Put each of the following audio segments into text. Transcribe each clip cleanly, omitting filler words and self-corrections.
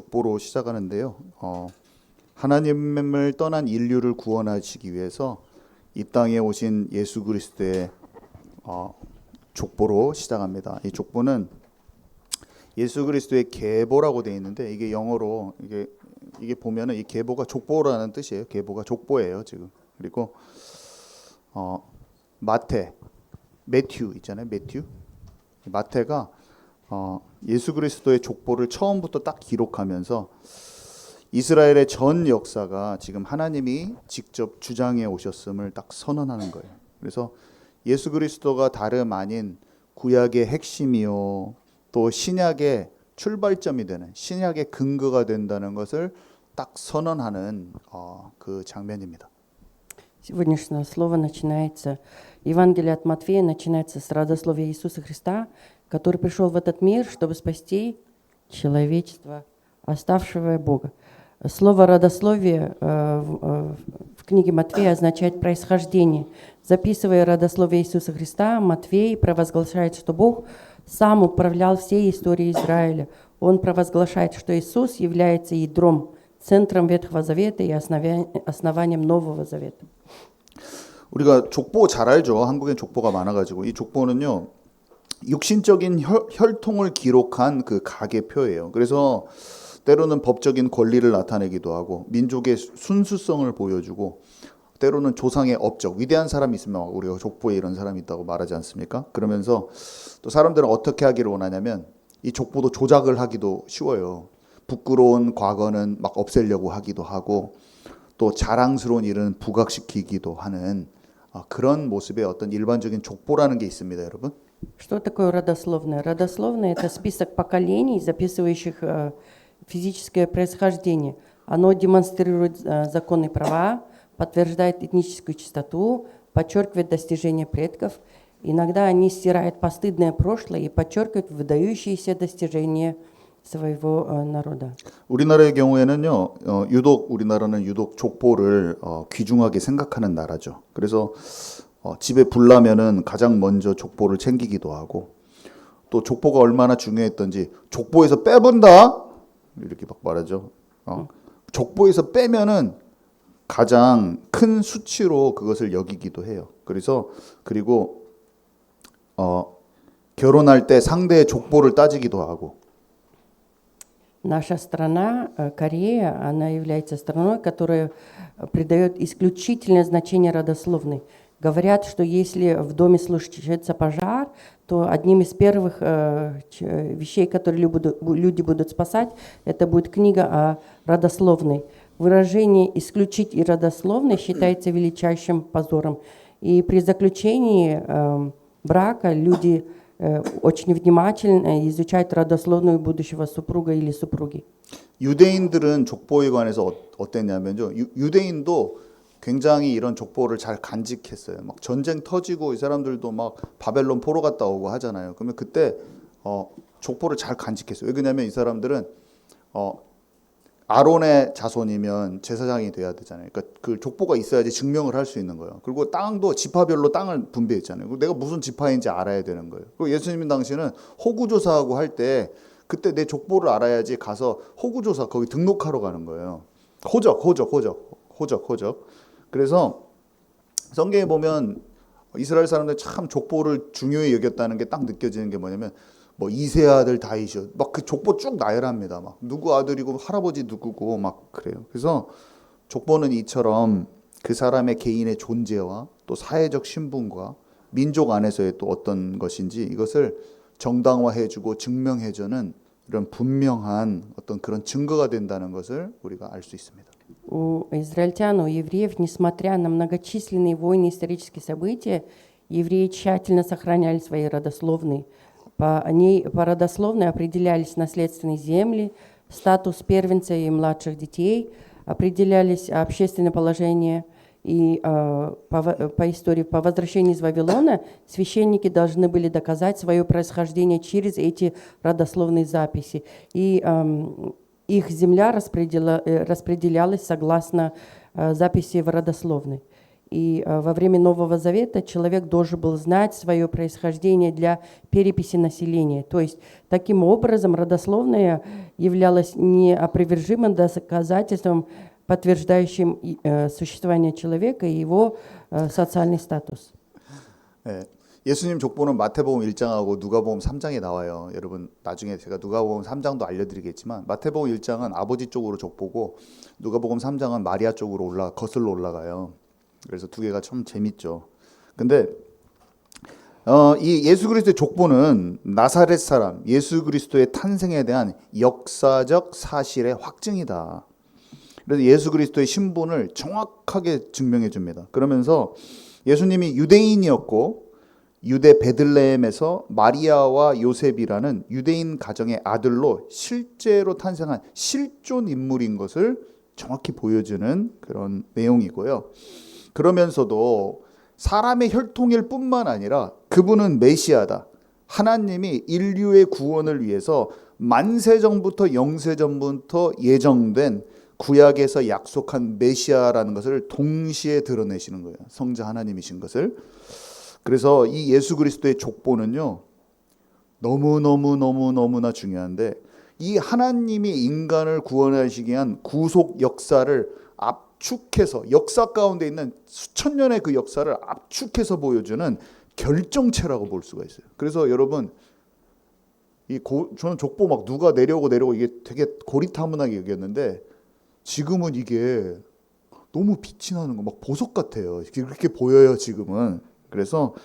족보로 시작하는데요. 하나님을 떠난 인류를 구원하시기 위해서 이 땅에 오신 예수 그리스도의 족보로 시작합니다. 이 족보는 예수 그리스도의 계보라고 되어 있는데 이게 영어로 이게 보면은 이 계보가 족보라는 뜻이에요. 계보가 족보예요, 지금. 그리고 매튜 있잖아요. 마태가 예수 그리스도의 족보를 처음부터 딱 기록하면서 이스라엘의 전 역사가 지금 하나님이 직접 주장해 오셨음을 딱 선언하는 거예요. 그래서 예수 그리스도가 다름 아닌 구약의 핵심이요, 또 신약의 출발점이 되는, 신약의 근거가 된다는 것을 딱 선언하는 그 장면입니다. Сегодняшнее слово начинается, Евангелие от Матфея начинается с родословия Иисуса Христа, который пришел в этот мир, чтобы спасти человечество, оставшего Бога. Слово «родословие» в книге Матфея означает «происхождение». Записывая родословие Иисуса Христа, Матфей провозглашает, что Бог сам управлял всей историей Израиля. Он провозглашает, что Иисус является ядром, центром Ветхого Завета и основанием Нового Завета. 우리가 족보 잘 알죠. 한국엔 족보가 많아가지고 이 족보는요, 육신적인 혈통을 기록한 그 가계표예요. 그래서 때로는 법적인 권리를 나타내기도 하고 민족의 순수성을 보여주고, 때로는 조상의 업적, 위대한 사람이 있으면 우리가 족보에 이런 사람이 있다고 말하지 않습니까? 그러면서 또 사람들은 어떻게 하기를 원하냐면 이 족보도 조작을 하기도 쉬워요. 부끄러운 과거는 막 없애려고 하기도 하고, 또 자랑스러운 일은 부각시키기도 하는 그런 모습의 어떤 일반적인 족보라는 게 있습니다, 여러분. Что такое родословное? Родословное – это список поколений, записывающих физическое происхождение. Оно демонстрирует законные права, подтверждает этническую чистоту, подчеркивает достижения предков. Иногда они стирают постыдное прошлое и подчеркивают выдающиеся достижения своего народа. 우리나라의 경우에는요, 우리나라는 유독 족보를 귀중하게 생각하는 나라죠. 그래서 집에 불 나면은 가장 먼저 족보를 챙기기도 하고, 또 족보가 얼마나 중요했던지 족보에서 빼본다 이렇게 막 말하죠. 족보에서 빼면은 가장 큰 수치로 그것을 여기기도 해요. 그리고 결혼할 때 상대의 족보를 따지기도 하고. Наша страна, Корея, она является страной, которая придает исключительное значение родословной. Говорят, что если в доме случится пожар, то одним из первых вещей, которые люди будут спасать, это будет книга о родословной. Выражение «исключить и родословной» считается величайшим позором. И при заключении брака люди очень внимательно изучают родословную будущего супруга или супруги. 유대인들은 족보에 관해서 어땠냐면요, 유대인도 굉장히 이런 족보를 잘 간직했어요. 막 전쟁 터지고 이 사람들도 막 바벨론 포로 갔다 오고 하잖아요. 그러면 그때 족보를 잘 간직했어요. 왜 그러냐면 이 사람들은 아론의 자손이면 제사장이 돼야 되잖아요. 그러니까 그 족보가 있어야지 증명을 할 수 있는 거예요. 그리고 땅도 지파별로 땅을 분배했잖아요. 그리고 내가 무슨 지파인지 알아야 되는 거예요. 그리고 예수님 당시에는 호구조사하고 할 때 그때 내 족보를 알아야지 가서 호구조사 거기 등록하러 가는 거예요. 호적. 그래서 성경에 보면 이스라엘 사람들 참 족보를 중요히 여겼다는 게 딱 느껴지는 게 뭐냐면, 뭐 이세 아들 다윗이요, 막 그 족보 쭉 나열합니다. 막 누구 아들이고 할아버지 누구고 막 그래요. 그래서 족보는 이처럼 그 사람의 개인의 존재와 또 사회적 신분과 민족 안에서의 또 어떤 것인지 이것을 정당화해주고 증명해주는 이런 분명한 어떤 그런 증거가 된다는 것을 우리가 알 수 있습니다. У израильтян, у евреев, несмотря на многочисленные войны и исторические события, евреи тщательно сохраняли свои родословные. По родословной определялись наследственные земли, статус первенца и младших детей, определялись общественное положение. И по истории, по возвращении из Вавилона, священники должны были доказать свое происхождение через эти родословные записи. И их земля распределялась согласно записи в родословной. И во время Нового Завета человек должен был знать свое происхождение для переписи населения. То есть таким образом родословная являлась неопровержимым доказательством, подтверждающим существование человека и его социальный статус. 예, 예수님 족보는 마태복음 1장하고 누가복음 3장에 나와요. 여러분 나중에 제가 누가복음 3장도 알려드리겠지만 마태복음 1장은 아버지 쪽으로 족보고 누가복음 3장은 마리아 쪽으로 거슬러 올라가요. 그래서 두 개가 참 재밌죠. 근데 이 예수 그리스도의 족보는 나사렛 사람 예수 그리스도의 탄생에 대한 역사적 사실의 확증이다. 그래서 예수 그리스도의 신분을 정확하게 증명해 줍니다. 그러면서 예수님이 유대인이었고 유대 베들레헴에서 마리아와 요셉이라는 유대인 가정의 아들로 실제로 탄생한 실존 인물인 것을 정확히 보여주는 그런 내용이고요. 그러면서도 사람의 혈통일 뿐만 아니라 그분은 메시아다. 하나님이 인류의 구원을 위해서 만세전부터 영세전부터 예정된 구약에서 약속한 메시아라는 것을 동시에 드러내시는 거예요. 성자 하나님이신 것을. 그래서 이 예수 그리스도의 족보는요. 너무나 중요한데 이 하나님이 인간을 구원하시기 위한 구속 역사를 압축해서 역사 가운데 있는 수천 년의 그 역사를 압축해서 보여주는 결정체라고 볼 수가 있어요. 그래서 여러분 저는 족보 막 누가 내려오고 이게 되게 고리타분하게 여겼는데 지금은 이게 너무 빛이 나는 거 막 보석 같아요. 그렇게 보여요 지금은. 그래서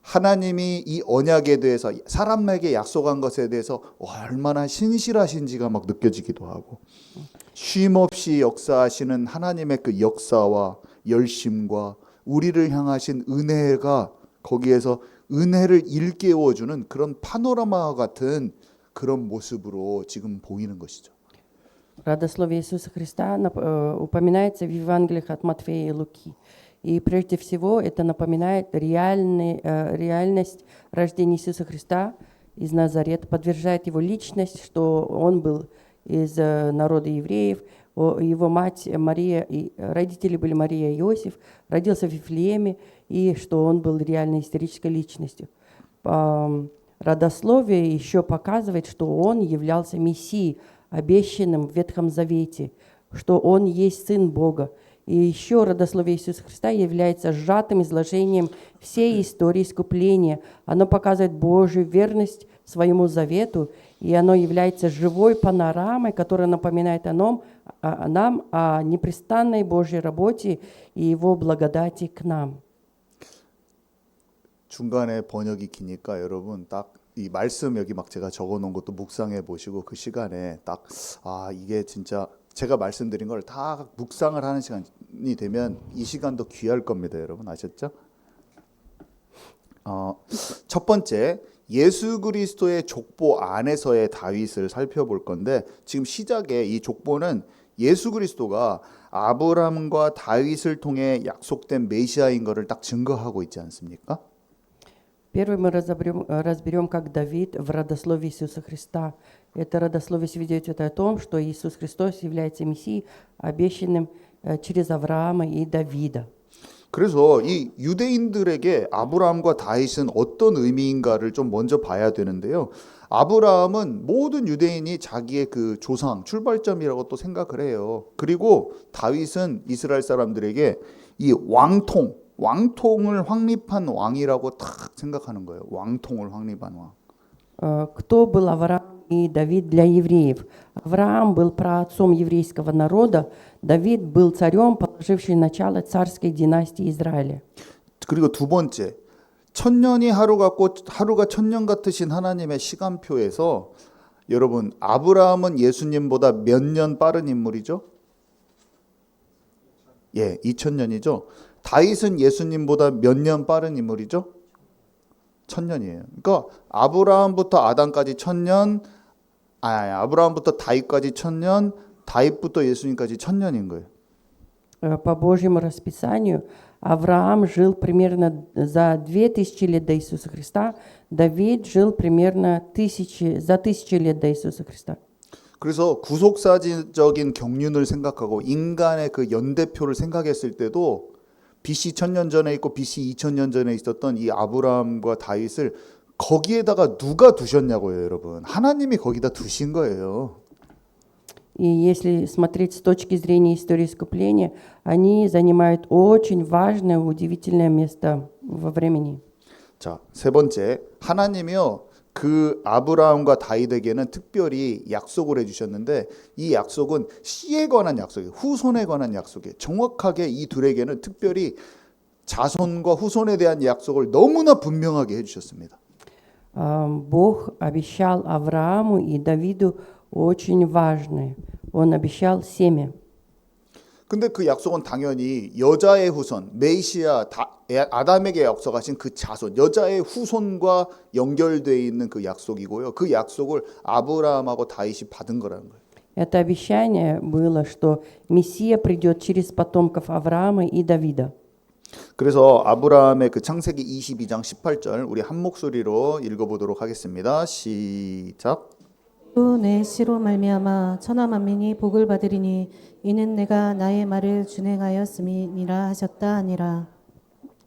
하나님이 이 언약에 대해서 사람에게 약속한 것에 대해서 얼마나 신실하신지가 막 느껴지기도 하고 쉼없이 역사하시는 하나님의 그 역사와 열심과 우리를 향하신 은혜가 거기에서 은혜를 일깨워주는 그런 파노라마 같은 그런 모습으로 지금 보이는 것이죠. Родословие Иисуса Христа упоминается в Евангелиях от Матфея и Луки. И прежде всего это напоминает реальность рождения Иисуса Христа из Назарета, подтверждает его личность, что он был из народа евреев, его мать Мария, и родители были Мария и Иосиф, родился в Вифлееме, и что он был реальной исторической личностью. Родословие еще показывает, что он являлся Мессией, обещанным в Ветхом Завете, что он есть Сын Бога. И еще родословие Иисуса Христа является сжатым изложением всей истории искупления. Оно показывает Божью верность своему завету, и оно является живой панорамой, которая напоминает нам о непрестанной Божьей работе и Его благодати к нам. 중간에 번역이 기니까 여러분 딱 이 말씀 여기 막 제가 적어놓은 것도 묵상해 보시고 그 시간에 딱 이게 진짜 제가 말씀드린 걸 다 묵상을 하는 시간이 되면 이 시간도 귀할 겁니다, 여러분 아셨죠? 첫 번째 예수 그리스도의 족보 안에서의 다윗을 살펴볼 건데 지금 시작에 이 족보는 예수 그리스도가 아브라함과 다윗을 통해 약속된 메시아인 것을 딱 증거하고 있지 않습니까? Первый мы разберем, как Давид в родословии Иисуса Христа. Это родословие свидетельствует о том, что Иисус Христос является Мессией, обещанным через Авраама и Давида. 그래서 이 유대인들에게 아브라함과 다윗은 어떤 의미인가를 좀 먼저 봐야 되는데요. 아브라함은 모든 유대인이 자기의 그 조상, 출발점이라고 또 생각을 해요. 그리고 다윗은 이스라엘 사람들에게 이 왕통을 확립한 왕이라고 딱 생각하는 거예요. 왕통을 확립한 왕. Кто был Авраам и Давид для евреев? Авраам был праотцом еврейского народа, Давид был царем, положившим начало царской династии Израиля. 그리고 두 번째, 천년이 하루 같고 하루가 천년 같으신 하나님의 시간표에서 여러분 아브라함은 예수님보다 몇 년 빠른 인물이죠? 예, 2000년이죠. 다윗은 예수님보다 몇 년 빠른 인물이죠? 1000년이에요. 그러니까 아브라함부터 아담까지 1000년, 아브라함부터 다윗까지 1000년, 다윗부터 예수님까지 1000년인 거예요. По Божьему расписанию Авраам жил примерно за 2000 лет до Иисуса Христа, Давид жил примерно за 1000 лет до Иисуса Христа. 그래서 구속사적인 경륜을 생각하고 인간의 그 연대표를 생각했을 때도 BC 1000년 전에 있고 BC 2000년 전에 있었던 이 아브라함과 다윗을 거기에다가 누가 두셨냐고요, 여러분. 하나님이 거기다 두신 거예요. И если смотреть с точки зрения истории искупления, они занимают очень важное, удивительное место во времени. 자, 세 번째, 하나님이요 그 아브라함과 다윗에게는 특별히 약속을 해주셨는데 이 약속은 씨에 관한 약속이에요. 후손에 관한 약속이에요. 정확하게 이 둘에게는 특별히 자손과 후손에 대한 약속을 너무나 분명하게 해주셨습니다. Бог обещал Аврааму и Давиду очень важное. Он обещал семя. 근데 그 약속은 당연히 여자의 후손, 메시아, 아담에게 약속하신 그 자손, 여자의 후손과 연결되어 있는 그 약속이고요. 그 약속을 아브라함하고 다윗이 받은 거라는 거예요. Это обещание было, что Мессия придет через потомков Авраама и Давида. 그래서 아브라함의 그 창세기 22장 18절 우리 한 목소리로 읽어보도록 하겠습니다. 시작. 또 내 씨로 말미암아 천하 만민이 복을 받으리니 이는 내가 나의 말을 준행하였음이니라 하셨다 하니라.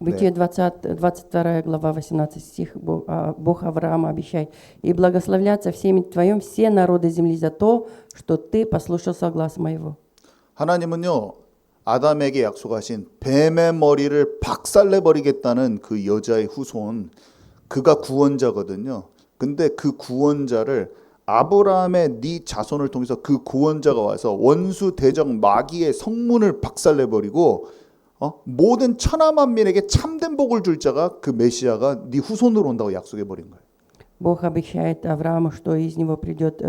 Бытие 22 глава, 18 стих. Бог Авраама обещает. «И благословлятся в семени твоем все народы земли за то, что ты послушался гласа моего». 하나님은요 아담에게 약속하신 뱀의 머리를 박살내버리겠다는 그 여자의 후손, 그가 구원자거든요. 근데 그 구원자를 아브라함의 네 자손을 통해서 그 구원자가 와서 원수 대적 마귀의 성문을 박살내버리고 모든 천하 만민에게 참된 복을 줄 자가 그 메시아가 네 후손으로 온다고 약속해버린 거예요. Бог обещает Аврааму, что из него придет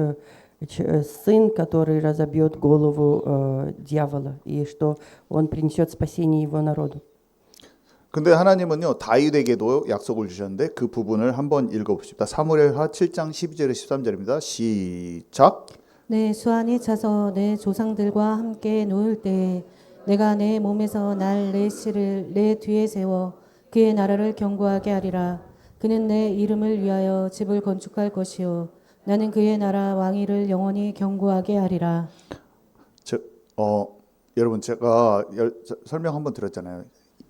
сын, который разобьет голову дьявола, и что он принесет спасение его народу. 근데 하나님은요 다윗에게도 약속을 주셨는데 그 부분을 한번 읽어봅시다. 사무엘하 7장 12절에 13절입니다. 시작. 내 수완이 차서 내 조상들과 함께 누울 때에 내가 내 몸에서 날 내 씨를 내 뒤에 세워 그의 나라를 견고하게 하리라. 그는 내 이름을 위하여 집을 건축할 것이요 나는 그의 나라 왕위를 영원히 견고하게 하리라. 여러분 제가 설명 한번 드렸잖아요.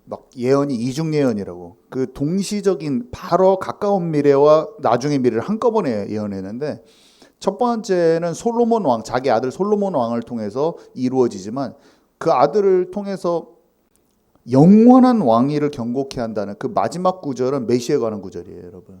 막 예언이 이중 예언이라고 그 동시적인 바로 가까운 미래와 나중의 미래를 한꺼번에 예언했는데 첫 번째는 솔로몬 왕 자기 아들 솔로몬 왕을 통해서 이루어지지만 그 아들을 통해서 영원한 왕위를 견고케 한다는 그 마지막 구절은 메시아에 관한 구절이에요, 여러분.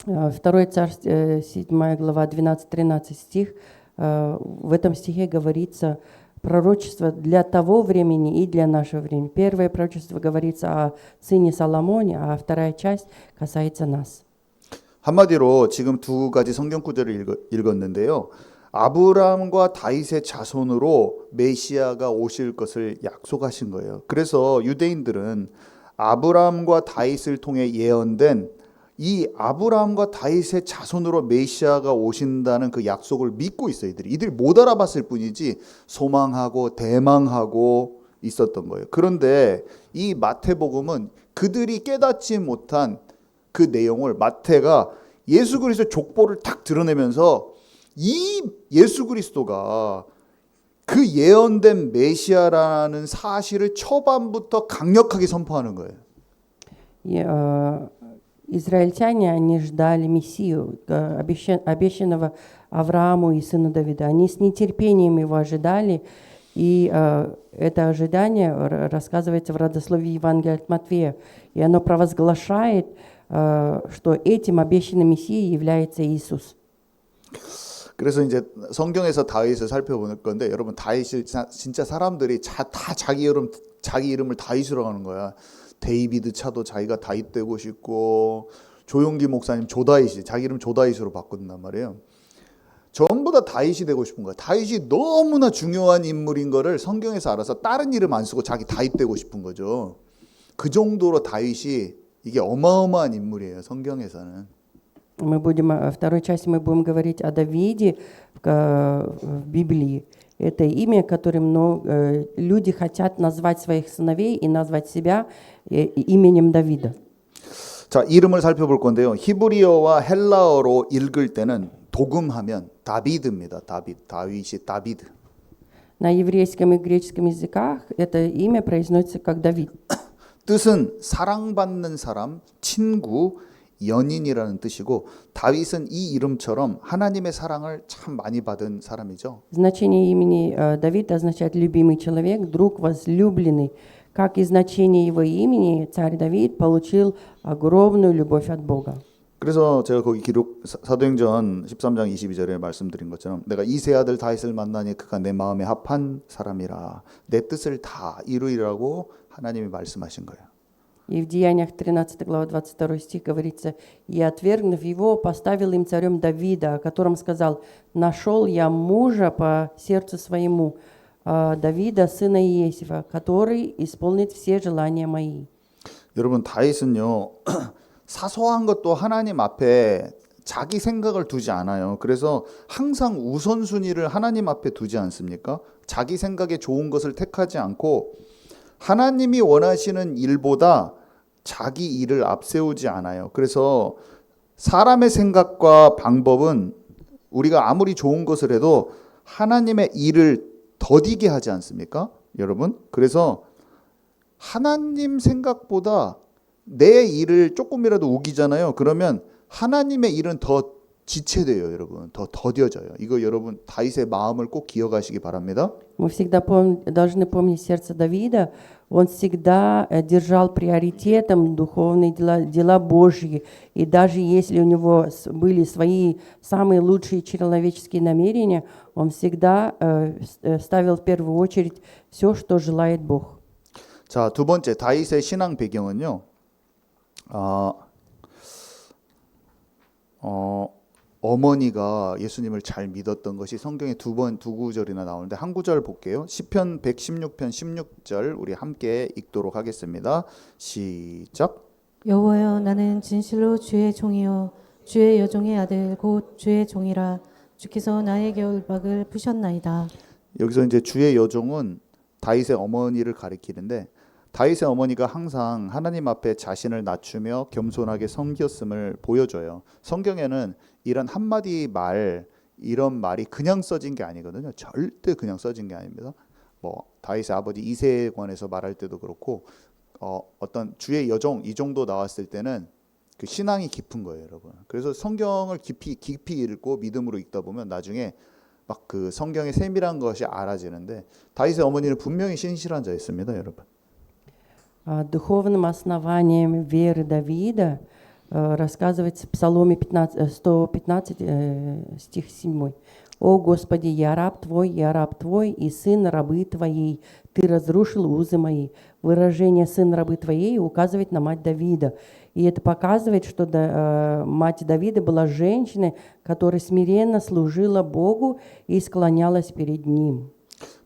Второй царь, 7 глава, 12-13 стих. В этом стихе говорится пророчество для того времени и для нашего времени. Первое пророчество говорится о сыне Соломоне, а вторая часть касается нас. 한마디로 지금 두 가지 성경 구절을 읽었는데요. 아브라함과 다윗의 자손으로 메시아가 오실 것을 약속하신 거예요. 그래서 유대인들은 아브라함과 다윗을 통해 예언된 이 아브라함과 다윗의 자손으로 메시아가 오신다는 그 약속을 믿고 있어요. 이들이 못 알아봤을 뿐이지 소망하고 대망하고 있었던 거예요. 그런데 이 마태복음은 그들이 깨닫지 못한 그 내용을 마태가 예수 그리스도의 족보를 딱 드러내면서 이 예수 그리스도가 그 예언된 메시아라는 사실을 초반부터 강력하게 선포하는 거예요. Израильтяне, они ждали Мессию, обещанного Аврааму и сыну Давида. Они с нетерпением его ожидали, и это ожидание рассказывается в родословии Евангелия от Матфея. И оно провозглашает, что этим обещанным Мессией является Иисус. 그래서 이제 성경에서 다윗을 살펴볼 건데 여러분 다윗이 진짜 사람들이 다 자기 이름을 다윗으로 하는 거야. 데이비드 차도 자기가 다윗 되고 싶고 조용기 목사님 조다윗이 자기 이름 조다윗으로 바꾼단 말이에요. 전부 다 다윗이 되고 싶은 거야. 다윗이 너무나 중요한 인물인 거를 성경에서 알아서 다른 이름 안 쓰고 자기 다윗 되고 싶은 거죠. 그 정도로 다윗이 이게 어마어마한 인물이에요. 성경에서는. Мы будем, во второй части мы будем говорить о Давиде в Библии. Это имя, которым люди хотят назвать своих сыновей и назвать себя именем Давида. 자, 이름을 살펴볼 건데요. 히브리어와 헬라어로 읽을 때는 도금하면 다비드입니다. 다윗이 다비드. На еврейском и греческом языках это имя произносится как Давид. 뜻은 사랑받는 사람, 친구, 연인이라는 뜻이고 다윗은 이 이름처럼 하나님의 사랑을 참 많이 받은 사람이죠. Значение имени Давид означает «любимый человек», «друг возлюбленный». Как и значение его имени, царь Давид получил огромную любовь от Бога. 그래서 제가 거기 기록 사도행전 13장 22절에 말씀드린 것처럼 내가 이세 아들 다윗을 만나니 그가 내 마음에 합한 사람이라 내 뜻을 다 이루리라고 하나님이 말씀하신 거예요. И в Деяниях 13 глава 22 стих говорится, «И, отвергнув его, поставил им царем Давида, о котором сказал, нашел я мужа по сердцу своему, Давида, сына Иесифа, который исполнит все желания мои». 여러분 다윗은요 사소한 것도 하나님 앞에 자기 생각을 두지 않아요. 그래서 항상 우선순위를 하나님 앞에 두지 않습니까? 자기 생각에 좋은 것을 택하지 않고 하나님이 원하시는 일보다 자기 일을 앞세우지 않아요. 그래서 사람의 생각과 방법은 우리가 아무리 좋은 것을 해도 하나님의 일을 더디게 하지 않습니까? 여러분? 그래서 하나님 생각보다 내 일을 조금이라도 우기잖아요. 그러면 하나님의 일은 더 지체돼요, 여러분. 더 더뎌져요. 이거 여러분 다윗의 마음을 꼭 기억하시기 바랍니다. Мы всегда должны помнить сердце Давида. Он всегда держал приоритетом духовные дела Божьи. И даже если у него были свои самые лучшие человеческие намерения, он всегда ставил в первую очередь все, что желает Бог. 자, 두 번째 다윗의 신앙 배경은요. 어머니가 예수님을 잘 믿었던 것이 성경에 두 구절이나 나오는데 한 구절 볼게요. 시편 116편 16절 우리 함께 읽도록 하겠습니다. 시작. 여호와여 나는 진실로 주의 종이요 주의 여종의 아들 곧 주의 종이라 주께서 나의 겨울박을 푸셨나이다. 여기서 이제 주의 여종은 다윗의 어머니를 가리키는데 다윗의 어머니가 항상 하나님 앞에 자신을 낮추며 겸손하게 섬겼음을 보여줘요. 성경에는 이런 한마디 말, 이런 말이 그냥 써진 게 아니거든요. 절대 그냥 써진 게 아닙니다. 뭐 다윗의 아버지 이새에 관해서 말할 때도 그렇고 어떤 주의 여종 이 정도 나왔을 때는 그 신앙이 깊은 거예요, 여러분. 그래서 성경을 깊이 읽고 믿음으로 읽다 보면 나중에 막 그 성경의 세밀한 것이 알아지는데 다윗의 어머니는 분명히 신실한 자였습니다, 여러분. Духовным основанием веры Давида рассказывается в Псаломе 115, стих 7. «О Господи, я раб Твой, и сын рабы Твоей, Ты разрушил узы мои». Выражение «сын рабы Твоей» указывает на мать Давида. И это показывает, что мать Давида была женщиной, которая смиренно служила Богу и склонялась перед Ним.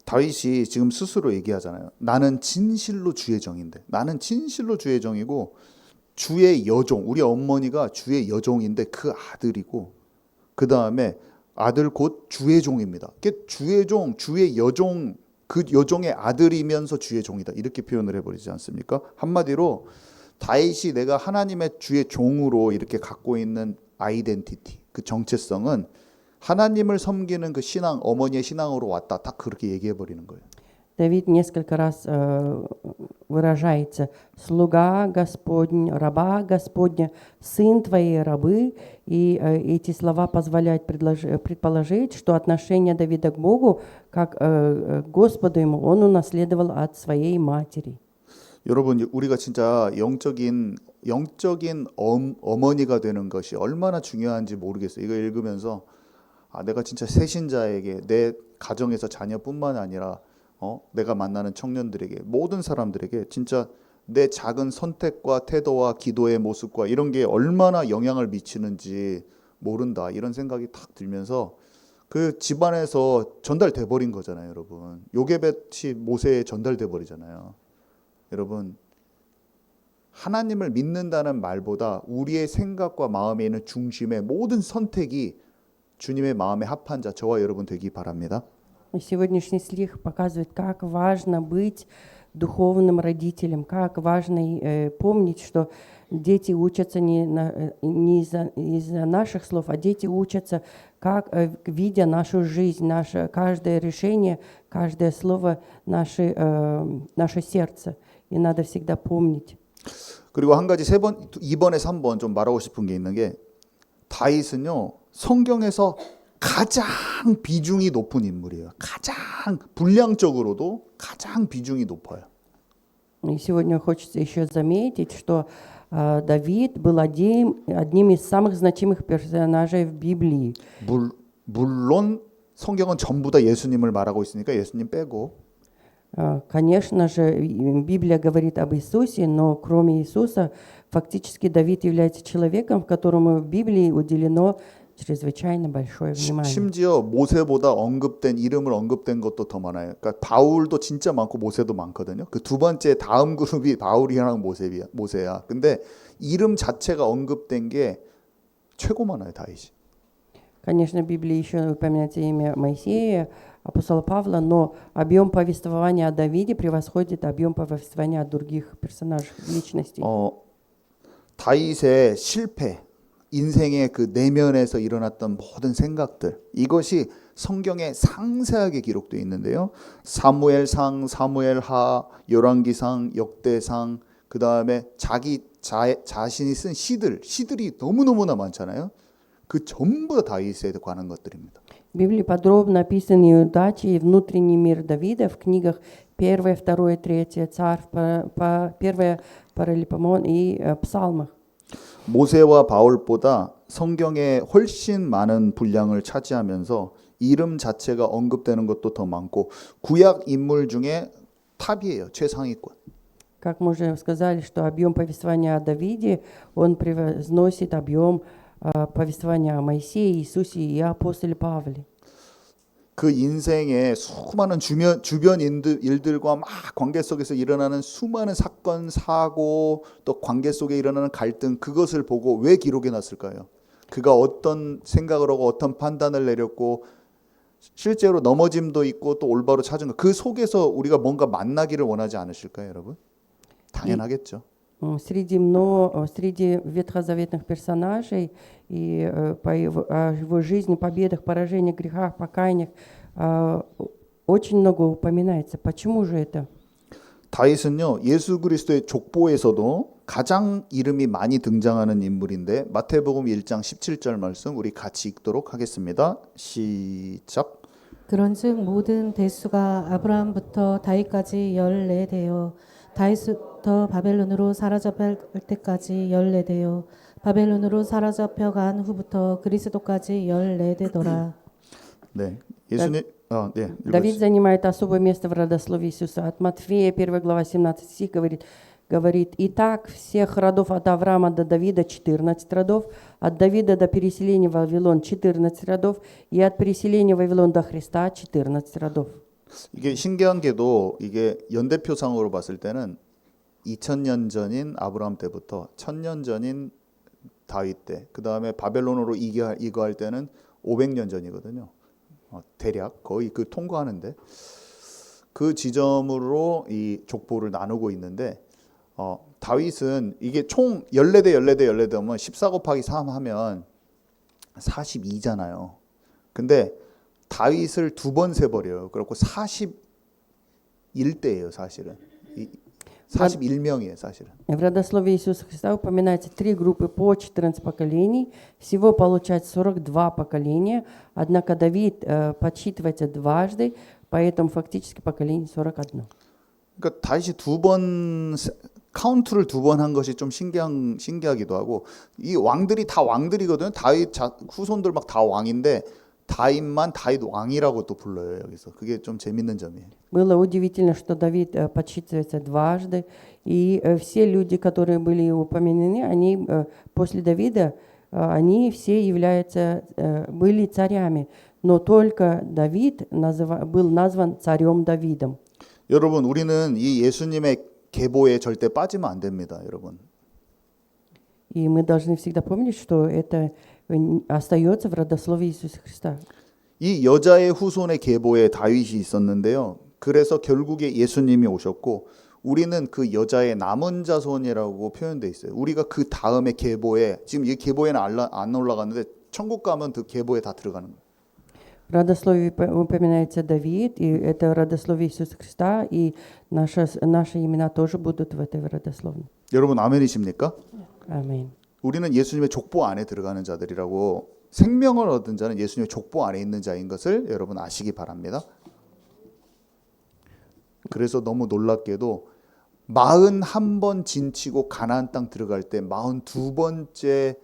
다윗이 지금 스스로 얘기하잖아요. 나는 진실로 주의 종인데, 나는 진실로 주의 종이고 주의 여종, 우리 어머니가 주의 여종인데 그 아들이고 그 다음에 아들 곧 주의 종입니다. 주의 종, 주의 여종, 그 여종의 아들이면서 주의 종이다. 이렇게 표현을 해버리지 않습니까? 한마디로 다윗이 내가 하나님의 주의 종으로 이렇게 갖고 있는 아이덴티티, 그 정체성은 하나님을 섬기는 그 신앙, 어머니의 신앙으로 왔다. 딱 그렇게 얘기해 버리는 거예요. Давид несколько раз выражается «слуга Господень, раба Господня, сын твоей рабы». И эти слова позволяют предположить, что отношение Давида к Богу, как к Господу ему, он унаследовал от своей матери. 여러분, 우리가 진짜 영적인 어머니가 되는 것이 얼마나 중요한지 모르겠어요. 이거 읽으면서 내가 진짜 새신자에게 내 가정에서 자녀뿐만 아니라 내가 만나는 청년들에게 모든 사람들에게 진짜 내 작은 선택과 태도와 기도의 모습과 이런 게 얼마나 영향을 미치는지 모른다 이런 생각이 탁 들면서 그 집안에서 전달돼 버린 거잖아요, 여러분. 요게벳이 모세에 전달돼 버리잖아요. 여러분, 하나님을 믿는다는 말보다 우리의 생각과 마음에 있는 중심의 모든 선택이 주님의 마음에 합한 자 저와 여러분 되기 바랍니다. Сегодняшний стих показывает, как важно быть духовным родителем, как важно помнить, что дети учатся не из-за наших слов, а дети учатся, как, видя нашу жизнь, наше каждое решение, каждое слово, наше сердце. и надо всегда помнить. 그리고 한 가지 2번에 3번 좀 말하고 싶은 게 있는 게 다윗은요 성경에서 가장 비중이 높은 인물이에요. 가장 분량적으로도 가장 비중이 높아요. И сегодня хочется еще заметить, что Давид был одним из самых значимых персонажей в Библии. 물론 성경은 전부 다 예수님을 말하고 있으니까 예수님 빼고 Конечно же, Библия говорит об Иисусе, но кроме Иисуса, фактически Давид является человеком, которому в Библии уделено чрезвычайно большое внимание. 심지어 모세보다 이름을 언급된 것도 더 많아요. 그러니까 바울도 진짜 많고 모세도 많거든요. 그 두 번째 다음 그룹이 바울이랑 모세야. 근데 이름 자체가 언급된 게 최고 많아요, 다윗이. Конечно, в Библии еще упоминается имя Моисея, апостола Павла, но объем повествования о Давиде превосходит объем повествования о других персонажах, личностей. 다윗의 실패, 인생의 그 내면에서 일어났던 모든 생각들, 이것이 성경에 상세하게 기록되어 있는데요. 사무엘상, 사무엘하, 열왕기상, 역대상, 그 다음에 자신이 쓴 시들이 너무너무나 많잖아요. 그 전부 다 다윗에 관한 것들입니다. В Библии подробно описаны и удачи, и внутренний мир Давида в книгах 1, 2, 3 Царь, 1 Паралипомен и Псалмах. 모세와 바울보다 성경에 훨씬 많은 분량을 차지하면서 이름 자체가 언급되는 것도 더 많고 구약 인물 중에 탑이에요. 최상위권. Как мы уже сказали, что объем повествования о Давиде, он превозносит объем повествования о Моисее, Иисусе и апостоле Павле. 그 인생의 수많은 주변 일들과 막 관계 속에서 일어나는 수많은 사건, 사고, 또 관계 속에 일어나는 갈등, 그것을 보고 왜 기록해 놨을까요? 그가 어떤 생각을 하고 어떤 판단을 내렸고 실제로 넘어짐도 있고 또 올바로 찾은 것, 그 속에서 우리가 뭔가 만나기를 원하지 않으실까요, 여러분? 당연하겠죠. Среди ветхозаветных персонажей и по его жизни, победах, поражениях, грехах, покаяниях очень много упоминается. Почему же это? 다윗은요 예수 그리스도의 족보에서도 가장 이름이 많이 등장하는 인물인데 마태복음 1장 17절 말씀 우리 같이 읽도록 하겠습니다. 시작. 그런즉 모든 대수가 아브라함부터 다윗까지 14대요. 다윗부터 바벨론으로 사로잡힐 때까지 14대요. 바벨론으로 사로잡혀 간 후부터 그리스도까지 14대더라. 네, 예수님, 네, Давид занимает особое место в родословии Иисуса. От Матфея, 1 глава, 17 стих говорит: «Итак, всех родов от Авраама до Давида 14 родов, от Давида до переселения в Вавилон 14 родов, и от переселения в Вавилон до Христа 14 родов». 이게 신기한 게도 이게 연대표상으로 봤을 때는 2000년 전인 아브라함 때부터 1000년 전인 다윗 때, 그 다음에 바벨론으로 이거할 때는 500년 전이거든요. 대략 거의 그 통과하는데 그 지점으로 이 족보를 나누고 있는데 다윗은 이게 총 14대 하면 14 곱하기 3 하면 42잖아요. 근데 다윗을 두 번 세버려요. 그렇고 41대예요, 사실은. 41명이에요, 사실은. В родословии Иисуса Христа упоминается 3 группы по 14 поколений. Всего получается 42 поколения. Однако Давид подсчитывается дважды, поэтому фактически поколений 41. 그러니까 다윗이 카운트를 두 번 한 것이 좀 신기하기도 하고 이 왕들이 다 왕들이거든요. 다윗 후손들 막 다 왕인데 다윗만 다윗 왕이라고 또 불러요, 여기서. 그게 좀 재밌는 점이에요. Было удивительно, что Давид подсчитывается дважды, и все люди, которые были упомянены, они после Давида, они все были царями, но только Давид был назван царем Давидом. 여러분, 우리는 이 예수님의 계보에 절대 빠지면 안 됩니다, 여러분. И мы должны всегда помнить, что это остается в родословии Иисуса Христа. 이 여자의 후손의 계보에 다윗이 있었는데요. 그래서 결국에 예수님이 오셨고 우리는 그 여자의 남은 자손이라고 표현돼 있어요. 우리가 그 다음에 계보에 지금 이 계보에는 안 올라갔는데 천국 가면 그 계보에 다 들어가는 거예요. В родословии упоминается Давид, и это родословие Иисуса Христа, и наши имена тоже будут в этой родословной. 여러분 아멘이십니까? Аминь. 우리는 예수님의 족보 안에 들어가는 자들이라고 생명을 얻은 자는 예수님의 족보 안에 있는 자인 것을 여러분 아시기 바랍니다. 그래서 너무 놀랍게도 41번 진치고 가나안 땅 들어갈 때 42번째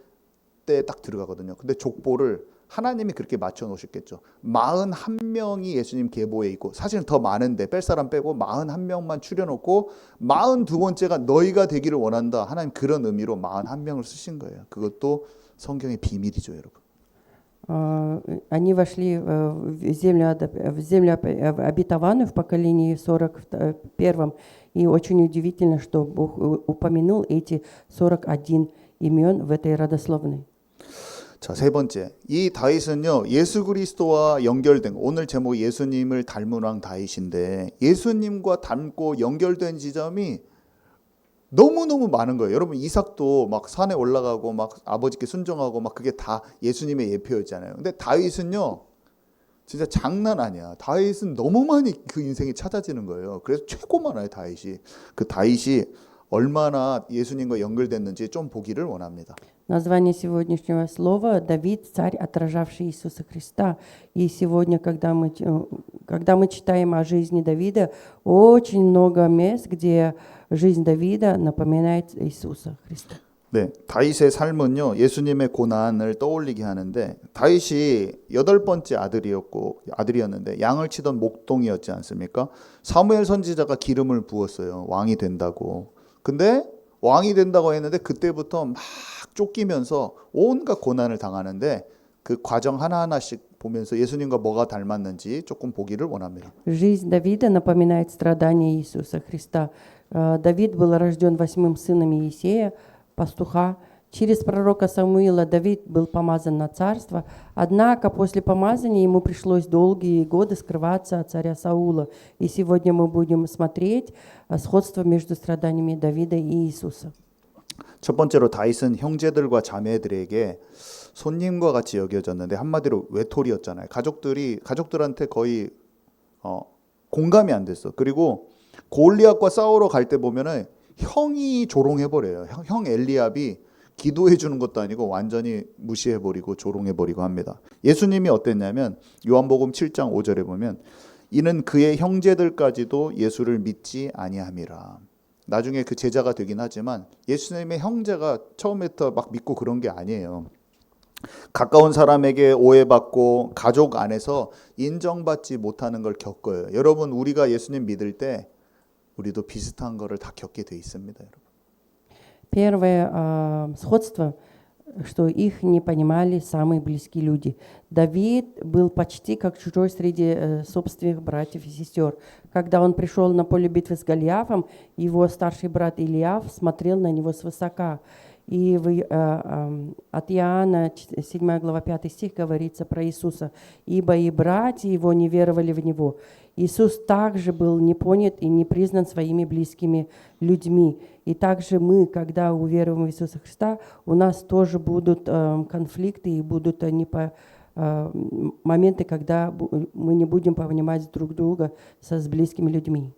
때 딱 들어가거든요. 근데 족보를 하나님이 그렇게 맞춰 놓으셨겠죠. 41명이 예수님 계보에 있고 사실은 더 많은데 뺄 사람 빼고 41명만 추려놓고 42번째가 너희가 되기를 원한다. 하나님 그런 의미로 41명을 쓰신 거예요. 그것도 성경의 비밀이죠, 여러분. Они вошли в землю обетованную в поколении 41-м. И очень удивительно, что Бог упомянул эти 41 имен в этой родословной. 자, 세 번째. 이 다윗은요, 예수 그리스도와 연결된, 오늘 제목 예수님을 닮은 왕 다윗인데, 예수님과 닮고 연결된 지점이 너무너무 많은 거예요. 여러분, 이삭도 막 산에 올라가고, 막 아버지께 순종하고, 막 그게 다 예수님의 예표였잖아요. 근데 다윗은요, 진짜 장난 아니야. 다윗은 너무 많이 그 인생이 찾아지는 거예요. 그래서 최고 많아요, 다윗이. 그 다윗이 얼마나 예수님과 연결됐는지 좀 보기를 원합니다. Название сегодняшнего слова «Давид, царь, отражавший Иисуса Христа». И сегодня, когда мы читаем о жизни Давида, очень много мест, где жизнь Давида напоминает Иисуса Христа. 네, 다윗의 삶은요, 예수님의 고난을 떠올리게 하는데, 다윗이 8번째 아들이었는데 양을 치던 목동이었지 않습니까? 사무엘 선지자가 기름을 부었어요. 왕이 된다고. 근데 왕이 된다고 했는데 그때부터 막 쫓기면서 온갖 고난을 당하는데 그 과정 하나하나씩 보면서 예수님과 뭐가 닮았는지 조금 보기를 원합니다. Жизнь Давида напоминает страдания Иисуса Христа. Давид был рожден 8-м сыном Иисея, пастуха. Через пророка Самуила Давид был помазан на царство, однако после помазания ему пришлось долгие годы скрываться от царя Саула. И сегодня мы будем смотреть сходство между страданиями Давида и Иисуса. 첫 번째로 다윗은 형제들과 자매들에게 손님과 같이 여겨졌는데 한마디로 외톨이였잖아요. 가족들한테 거의 공감이 안 됐어. 그리고 골리앗과 싸우러 갈 때 보면은 형이 조롱해 버려요. 형 엘리압이 기도해 주는 것도 아니고 완전히 무시해 버리고 조롱해 버리고 합니다. 예수님이 어땠냐면 요한복음 7장 5절에 보면 이는 그의 형제들까지도 예수를 믿지 아니함이라. 나중에 그 제자가 되긴 하지만 예수님의 형제가 처음부터 막 믿고 그런 게 아니에요. 가까운 사람에게 오해받고 가족 안에서 인정받지 못하는 걸 겪어요. 여러분 우리가 예수님 믿을 때 우리도 비슷한 거를 다 겪게 돼 있습니다, 여러분. Первое сходство, что их не понимали самые близкие люди. Давид был почти как чужой среди собственных братьев и сестер. Когда он пришел на поле битвы с Голиафом, его старший брат Илиаф смотрел на него свысока. И от Иоанна, 7 глава, 5 стих, говорится про Иисуса. «Ибо и братья его не веровали в Него». Иисус также был не понят и не признан своими близкими людьми. И также мы, когда уверуем в Иисуса Христа, у нас тоже будут конфликты и будут моменты, когда мы не будем понимать друг друга с близкими людьми.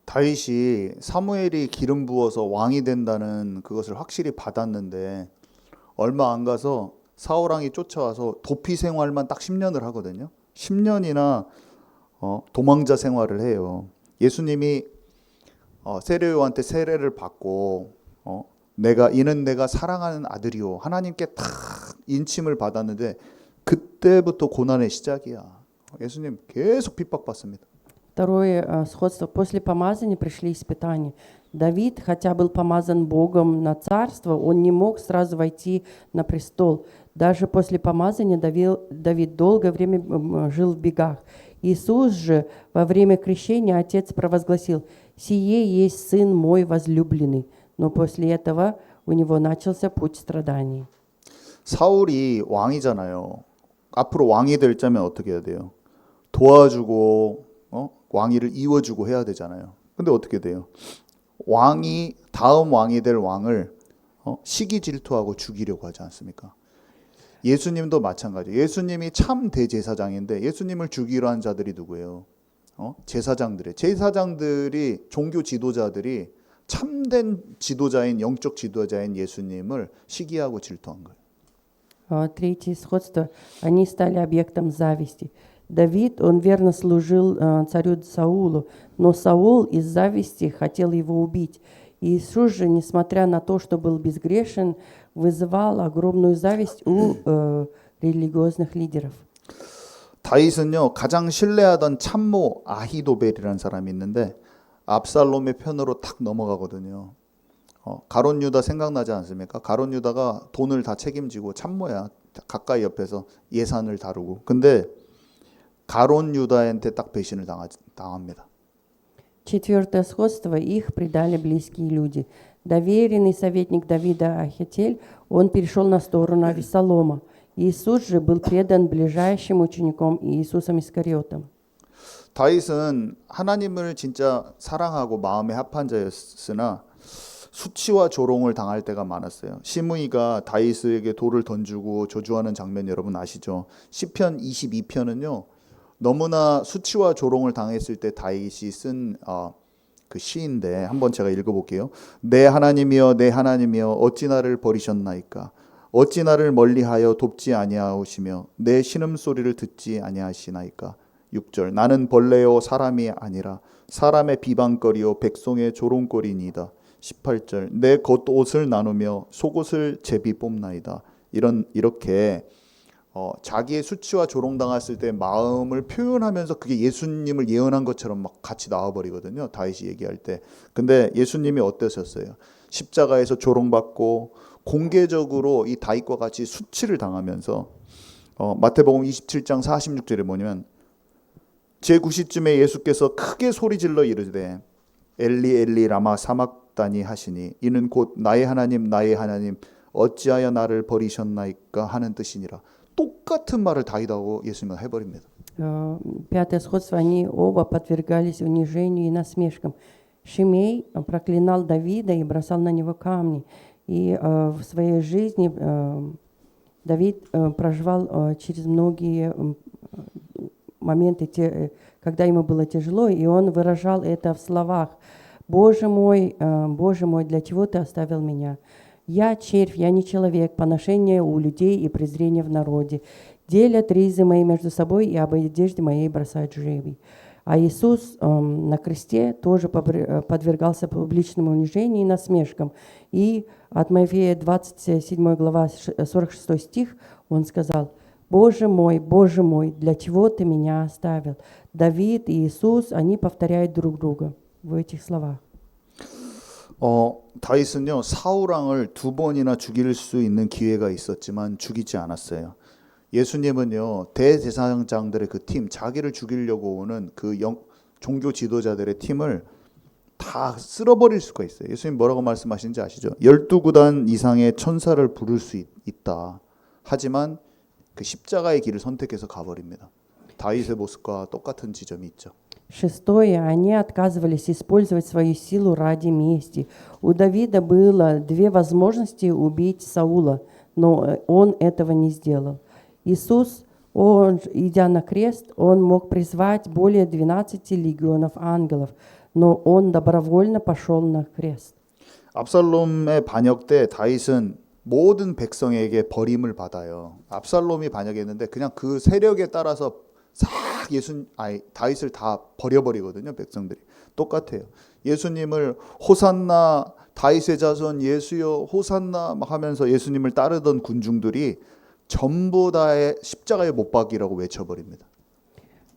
다윗이 사무엘이 기름 부어서 왕이 된다는 그것을 확실히 받았는데 얼마 안 가서 사울 왕이 쫓아와서 도피 생활만 딱 10년을 하거든요. 10년이나 도망자 생활을 해요. 예수님이 세례요한테 세례를 받고 이는 내가 사랑하는 아들이요 하나님께 딱 인침을 받았는데 그때부터 고난의 시작이야. 예수님 계속 핍박받습니다. Второе сходство. После помазания пришли испытания. Давид, хотя был помазан Богом на царство, он не мог сразу войти на престол. Даже после помазания Давид долгое время жил в бегах. Иисус же во время крещения Отец провозгласил: «Сие есть Сын мой возлюбленный». Но после этого у него начался путь страданий. 사울이 왕이잖아요. 앞으로 왕이 될 자면 어떻게 해야 돼요? 도와주고 왕위를 이어주고 해야 되잖아요. 근데 어떻게 돼요? 다음 왕이 될 왕을 시기 질투하고 죽이려고 하지 않습니까? 예수님도 마찬가지예요. 예수님이 참 대제사장인데 예수님을 죽이려 한 자들이 누구예요? 제사장들이 종교 지도자들이 참된 지도자인 영적 지도자인 예수님을 시기하고 질투한 거예요. Третье сходство. Они стали объектом зависти. Давид, он верно служил царю Саулу, но Саул из зависти хотел его убить. И Иисус же, несмотря на то, что был безгрешен, вызывал огромную зависть у религиозных лидеров. 다윗은요 가장 신뢰하던 참모 아히도벨이라는 사람이 있는데 압살롬의 편으로 탁 넘어가거든요. 가론 유다 생각나지 않습니까? 가론 유다가 돈을 다 책임지고 참모야 가까이 옆에서 예산을 다루고 근데 가론 유다한테 딱 배신을 당합니다. Четвертое сходство. Их предали близкие люди. Доверенный советник Давида Ахитель, он перешел на сторону Авессалома. Иисус же был предан ближайшим учеником Иисусом Искариотом. 다윗은 하나님을 진짜 사랑하고 마음에 합한 자였으나 수치와 조롱을 당할 때가 많았어요. 시므이가 다윗에게 돌을 던지고 저주하는 장면 여러분 아시죠? 시편 22편은요. 너무나 수치와 조롱을 당했을 때 다윗이 쓴 그 시인데 한번 제가 읽어볼게요. 내 하나님이여 내 하나님이여 어찌 나를 버리셨나이까 어찌 나를 멀리하여 돕지 아니하시며 내 신음소리를 듣지 아니하시나이까 6절 나는 벌레요 사람이 아니라 사람의 비방거리요 백성의 조롱거리니이다. 18절 내 겉옷을 나누며 속옷을 제비 뽑나이다. 이렇게 자기의 수치와 조롱당했을 때 마음을 표현하면서 그게 예수님을 예언한 것처럼 막 같이 나와버리거든요. 다윗이 얘기할 때. 근데 예수님이 어떠셨어요? 십자가에서 조롱받고 공개적으로 이 다윗과 같이 수치를 당하면서 마태복음 27장 46절에 뭐냐면 제9시쯤에 예수께서 크게 소리질러 이르되 엘리 엘리 라마 사막다니 하시니 이는 곧 나의 하나님 어찌하여 나를 버리셨나이까 하는 뜻이니라. 똑같은 말을 다윗하고 예수님은 해버립니다. Пятое сходство. Они оба подвергались унижению и насмешкам. Шимей проклинал Давида и бросал на него камни. И в своей жизни Давид проживал через многие моменты, когда ему было тяжело, и он выражал это в словах. Боже мой, для чего ты оставил меня? Я червь, я не человек, поношение у людей и презрение в народе. Делят ризы мои между собой, и об одежде моей бросают жребий. А Иисус на кресте тоже подвергался публичному унижению и насмешкам. И от Матфея 27 глава 46 стих он сказал: Боже мой, для чего ты меня оставил? Давид и Иисус, они повторяют друг друга в этих словах. 다윗은요 사울 왕을 2번이나 죽일 수 있는 기회가 있었지만 죽이지 않았어요. 예수님은요 대제사장들의 그 팀, 자기를 죽이려고 오는 그 종교 지도자들의 팀을 다 쓸어버릴 수가 있어요. 예수님 뭐라고 말씀하시는지 아시죠? 12구단 이상의 천사를 부를 수 있다. 하지만 그 십자가의 길을 선택해서 가버립니다. 다윗의 모습과 똑같은 지점이 있죠. Шестое. Они отказывались использовать свою силу ради мести. У Давида было 2 возможности убить Саула, но он этого не сделал. Иисус, он, идя на крест, он мог призвать более 12 легионов ангелов, но он добровольно пошел на крест. 압살롬의 반역 때 다윗은 모든 백성에게 버림을 받아요. 압살롬이 반역했는데 그냥 그 세력에 따라서 싹 다윗을 다 버려버리거든요. 백성들이 똑같아요. 예수님을 호산나 다윗의 자손 예수여 호산나 막 하면서 예수님을 따르던 군중들이 전부 다의 십자가에 못 박이라고 외쳐버립니다.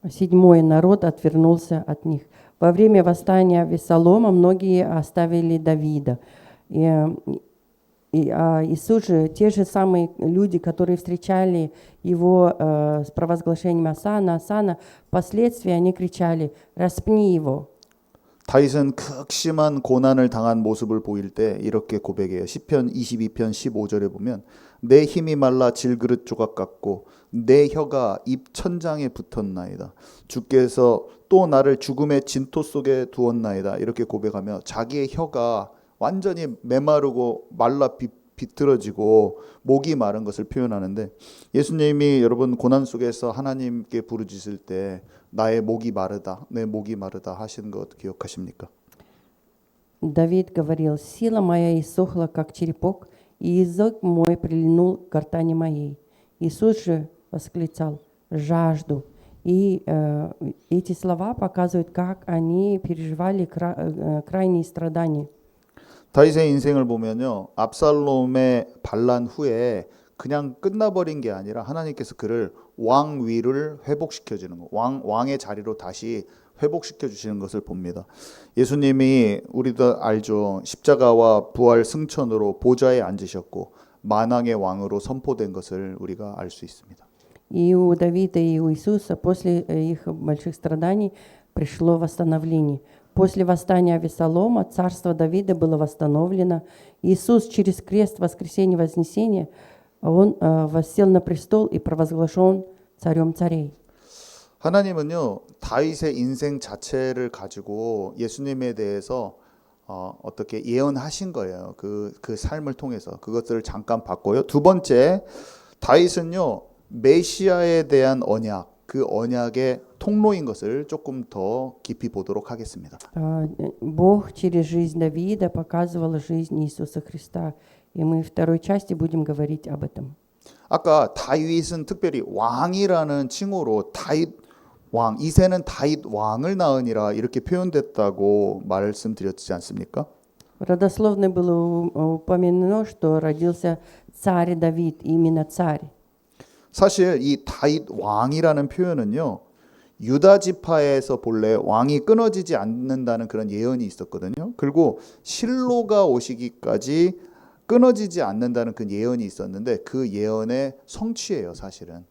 Седьмое. Народ отвернулся от них. Во время восстания Авессалома многие оставили Давида. Иисус же, те же самые люди, которые встречали его с провозглашением Осанна, впоследствии они кричали: «Распни его». 다윗은 극심한 고난을 당한 모습을 보일 때 이렇게 고백해요. 시편 22편 15절에 보면 내 힘이 말라 질그릇 조각 같고 내 혀가 입 천장에 붙었나이다. 주께서 또 나를 죽음의 진토 속에 두었나이다. 이렇게 고백하며 자기의 혀가 완전히 메마르고 말라 비틀어지고 목이 마른 것을 표현하는데 예수님이 여러분 고난 속에서 하나님께 부르짖을 때 나의 목이 마르다, 내 목이 마르다 하시는 것 기억하십니까? Давид говорил: «Сила моя иссохла, как черепок, и язык мой прильнул к гортани моей». Иисус же восклицал: «Жажду». И эти слова показывают, как они переживали крайние страдания. 다윗의 인생을 보면요, 압살롬의 반란 후에 그냥 끝나버린 게 아니라 하나님께서 그를 왕위를 회복시켜 주는 거, 왕의 자리로 다시 회복시켜 주시는 것을 봅니다. 예수님이 우리도 알죠. 십자가와 부활 승천으로 보좌에 앉으셨고 만왕의 왕으로 선포된 것을 우리가 알 수 있습니다. И у Давида, и у Иисуса после их больших страданий пришло восстановление. После восстания Авесолома царство Давида было восстановлено. Иисус через крест, воскресение, вознесение, Он воссел на престол и провозглашен царем царей. 하나님은요, 다윗의 인생 자체를 가지고 예수님에 대해서 어떻게 예언하신 거예요. 그 삶을 통해서 그것들을 잠깐 봤고요. 두 번째, 다윗은요, 메시아에 대한 언약, 그 언약의 통로인 것을 조금 더 깊이 보도록 하겠습니다. Бог через жизнь Давида показывал жизнь Иисуса Христа. И мы в второй части будем говорить об этом. 아까 다윗은 특별히 왕이라는 칭호로 다윗 왕, 이새는 다윗 왕을 낳으니라 이렇게 표현됐다고 말씀드렸지 않습니까? Родословно было упомянено, что родился царь Давид, именно царь. 사실 이 다윗 왕이라는 표현은요, 유다 지파에서 본래 왕이 끊어지지 않는다는 그런 예언이 있었거든요. 그리고 실로가 오시기까지 끊어지지 않는다는 그 예언이 있었는데 그 예언의 성취예요, 사실은.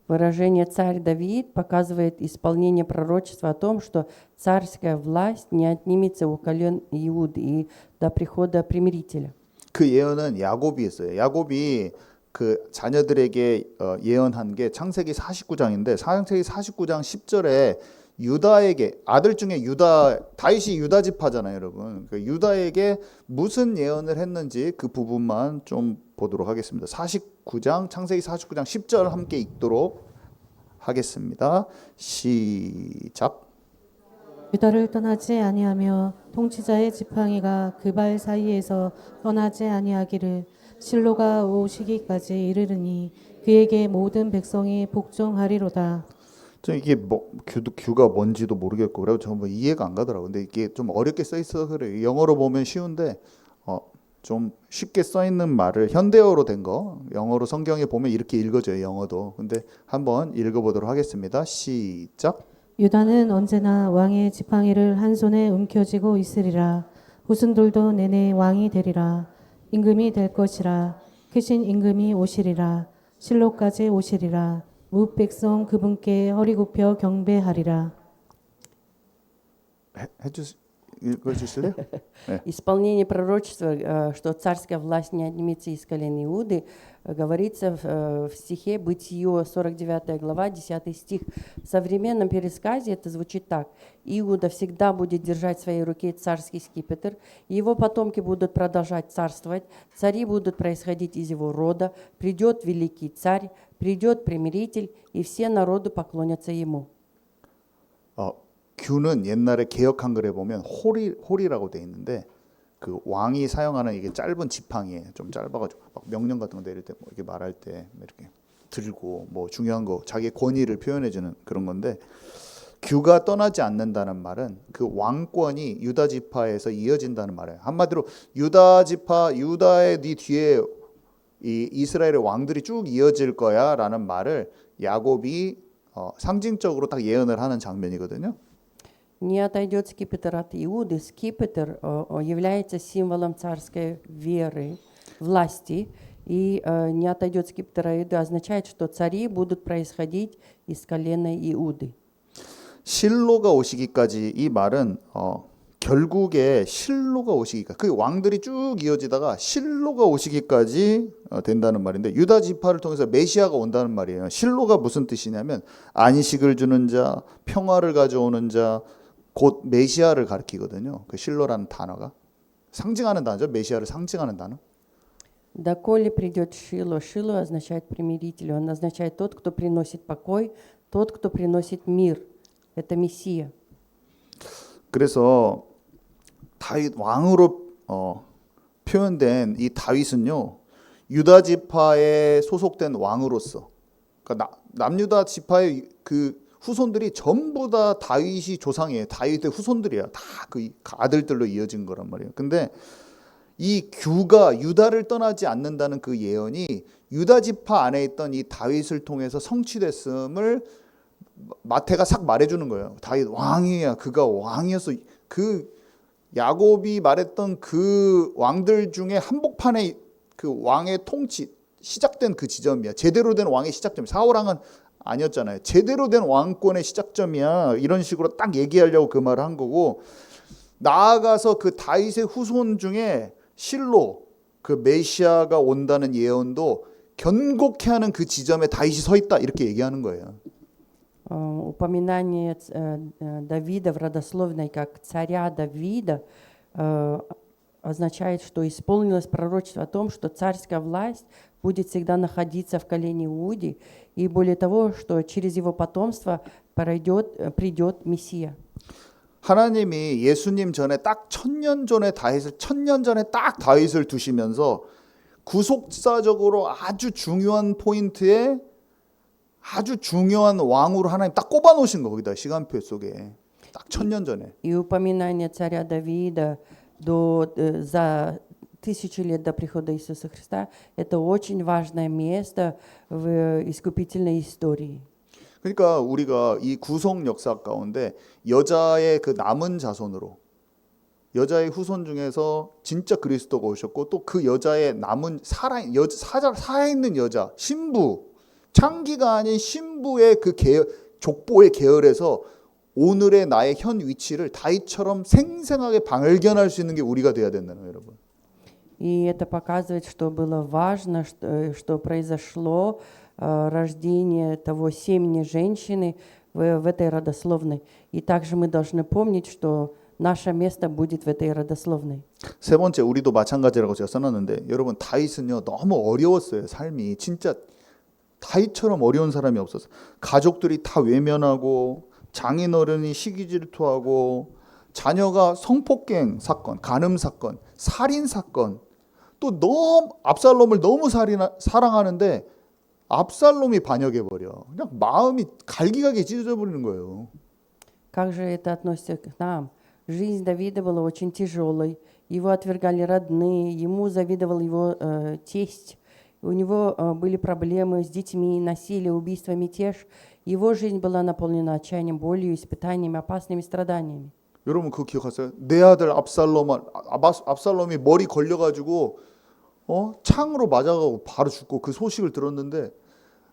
Выражение «царь Давид» показывает исполнение пророчества о том, что царская власть не отнимется у колен Иуды и до прихода примирителя. 그 예언은 야곱이 했어요. 야곱이 그 자녀들에게 예언한 게 창세기 49장인데 창세기 49장 10절에 유다에게 아들 중에 다윗이 유다 지파잖아요, 여러분. 그 유다에게 무슨 예언을 했는지 그 부분만 좀 보도록 하겠습니다. 창세기 49장 10절 함께 읽도록 하겠습니다. 시작. 유다를 떠나지 아니하며 통치자의 지팡이가 그 발 사이에서 떠나지 아니하기를 실로가 오시기까지 이르르니 그에게 모든 백성이 복종하리로다. 저 이게 뭐 규가 뭔지도 모르겠고 그래서 전부 이해가 안 가더라고요. 근데 이게 좀 어렵게 써 있어서 그래요. 영어로 보면 쉬운데 좀 쉽게 써 있는 말을 현대어로 된 거 영어로 성경에 보면 이렇게 읽어져요. 영어도. 근데 한번 읽어보도록 하겠습니다. 시작. 유다는 언제나 왕의 지팡이를 한 손에 움켜쥐고 있으리라. 후순들도 내내 왕이 되리라. 임금이 될 것이라. 크신 임금이 오시리라. 실로까지 오시리라. 뭇 백성 그분께 허리 굽혀 경배하리라. 읽어주실래요? 네. Исполнение пророчества, что царская власть не отнимется из колен Иуды, говорится в стихе Бытие, 49 глава, 10 стих. В современном пересказе это звучит так. Иуда всегда будет держать в своей руке царский скипетр, его потомки будут продолжать царствовать, цари будут происходить из его рода, придет великий царь, придет примиритель, и все народы поклонятся ему. 규는 옛날에 개역 한글에 보면 홀이라고 돼 있는데 그 왕이 사용하는 이게 짧은 지팡이에요. 좀 짧아가지고 막 명령 같은 거 내릴 때 뭐 이렇게 말할 때 이렇게 들고 뭐 중요한 거 자기의 권위를 표현해주는 그런 건데 규가 떠나지 않는다는 말은 그 왕권이 유다 지파에서 이어진다는 말이에요. 한마디로 유다 지파 유다의 네 뒤에 이 이스라엘의 왕들이 쭉 이어질 거야라는 말을 야곱이 상징적으로 딱 예언을 하는 장면이거든요. Не отойдет скипетр от Иуды. Скипетр является символом царской веры, власти. И не отойдет скипетр от Иуды означает, что цари будут происходить из колена Иуды. 실로가 오시기까지 이 말은 결국에 실로가 오시기까지 그 왕들이 쭉 이어지다가 실로가 오시기까지 된다는 말인데 유다 지파를 통해서 메시아가 온다는 말이에요. 실로가 무슨 뜻이냐면 안식을 주는 자, 평화를 가져오는 자, 곧 메시아를 가리키거든요. 그 실로라는 단어가 상징하는 단어죠. 메시아를 상징하는 단어. Доколе придет Шило. Шило означает примиритель. Он означает тот, кто приносит покой, тот, кто приносит мир. Это Мессия. 그래서 다윗 왕으로 표현된 이 다윗은요 유다 지파에 소속된 왕으로서 그러니까 남유다 지파의 그 후손들이 전부 다 다윗이 조상이에요. 다윗의 후손들이야. 다 그 아들들로 이어진 거란 말이에요. 근데 이 규가 유다를 떠나지 않는다는 그 예언이 유다 지파 안에 있던 이 다윗을 통해서 성취됐음을 마태가 싹 말해주는 거예요. 다윗 왕이야. 그가 왕이었어. 그 야곱이 말했던 그 왕들 중에 한복판에 그 왕의 통치 시작된 그 지점이야. 제대로 된 왕의 시작점. 사울왕은 아니었잖아요. 제대로 된 왕권의 시작점이야. 이런 식으로 딱 얘기하려고 그 말을 한 거고, 나아가서 그 다윗의 후손 중에 실로 그 메시아가 온다는 예언도 견고케 하는 그 지점에 다윗이 서 있다 이렇게 얘기하는 거예요. Упоминание Давида в родословной как царя Давида означает, что исполнилось пророчество о том, что царская власть будет всегда находиться в колене Иуды, и более того, что через его потомство придет Мессия. 하나님이 예수님 전에 딱 1000년 전에 다윗을 1000년 전에 딱 다윗을 두시면서 구속사적으로 아주 중요한 포인트에 아주 중요한 왕으로 하나님 딱 꼽아 놓으신 거 거기다 시간표 속에 딱 1000년 전에. И упоминание царя Давида за 1000 лет до прихода Иисуса Христа – это очень важное место в искупительной истории. 그러니까 우리가 이 구속 역사 가운데 여자의 그 남은 자손으로 여자의 후손 중에서 진짜 그리스도가 오셨고 또 그 여자의 남은 살아있는 여자 신부 창기가 아닌 신부의 그 족보의 계열에서 오늘의 나의 현 위치를 다윗처럼 생생하게 발견할 수 있는 게 우리가 돼야 된다는 거예요, 여러분. И это показывает, что было важно, что произошло рождение того семени женщины в этой родословной. И также мы должны помнить, что наше место будет в этой родословной. 세 번째, 우리도 마찬가지라고 제가 써놨는데 여러분 다윗은요 너무 어려웠어요. 삶이 진짜 다윗처럼 어려운 사람이 없었어요. 가족들이 다 외면하고 장인어른이 시기 질투하고 자녀가 성폭행 사건, 간음 사건, 살인 사건, 또 너무 압살롬을 너무 사랑하는데 압살롬이 반역해 버려. 그냥 마음이 갈기갈기 찢어져 버리는 거예요. Как же это относится к нам? Жизнь Давида была очень тяжелой. Его отвергали родные, ему завидовал его тесть. У него были проблемы с детьми, насилие, убийство, мятеж. Его жизнь была наполнена отчаянием, болью, испытаниями, опасными страданиями. 여러분 그거 기억하세요? 내 아들 압살롬이 머리 걸려가지고 창으로 맞아가고 바로 죽고 그 소식을 들었는데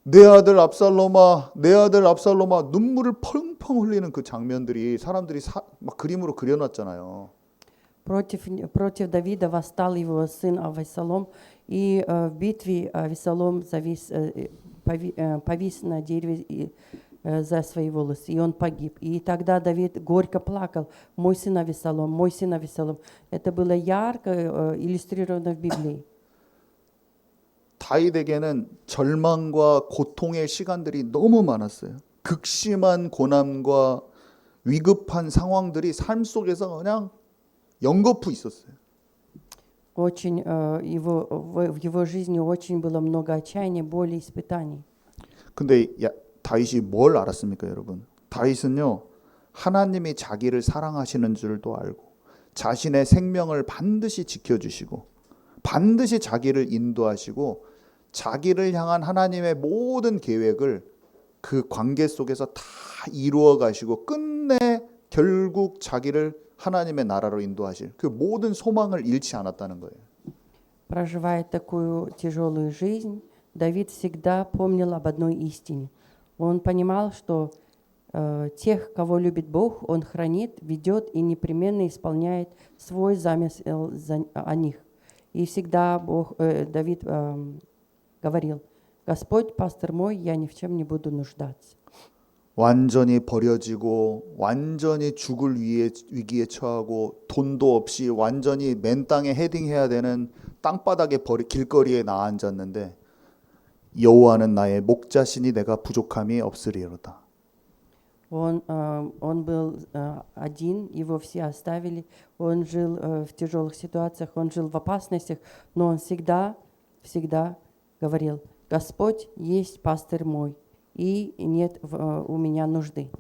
내 아들 압살롬아 눈물을 펑펑 흘리는 그 장면들이 사람들이 막 그림으로 그려놨잖아요. Против Давида восстал его сын Авессалом, и в битве Авессалом повис на дереве за свои волосы, и он погиб. И тогда Давид горько плакал: «Мой сын Авессалом, мой сын Авессалом». Это было ярко иллюстрировано в Библии. 다윗에게는 절망과 고통의 시간들이 너무 많았어요. 극심한 고난과 위급한 상황들이 삶 속에서 그냥 연거푸 있었어요. Очень, в его жизни очень было много отчаяния, боли, испытаний. 근데 다윗이 뭘 알았습니까, 여러분? 다윗은요, 하나님이 자기를 사랑하시는 줄도 알고 자신의 생명을 반드시 지켜주시고 반드시 자기를 인도하시고 자기를 향한 하나님의 모든 계획을 그 관계 속에서 다 이루어 가시고 끝내 결국 자기를 하나님의 나라로 인도하실 그 모든 소망을 잃지 않았다는 거예요. Проживая такую тяжелую жизнь, Давид всегда помнил об одной истине. Он понимал, что тех, кого любит Бог, Он хранит, ведет и непременно исполняет свой замысел о них. И всегда Давид говорил: «Господь, пастор мой, я ни в чем не буду нуждаться». 완전히 버려지고 완전히 죽을 위기에 처하고 돈도 없이 완전히 맨 땅에 헤딩해야 되는 땅바닥에 길거리에 나 앉았는데 여호와는 나의 목자시니 내가 부족함이 없으리로다. Он был один, его все оставили, он жил в тяжелых ситуациях, он жил в опасностях, но он всегда говорил: Господь есть пастырь мой, и нет у меня нужды.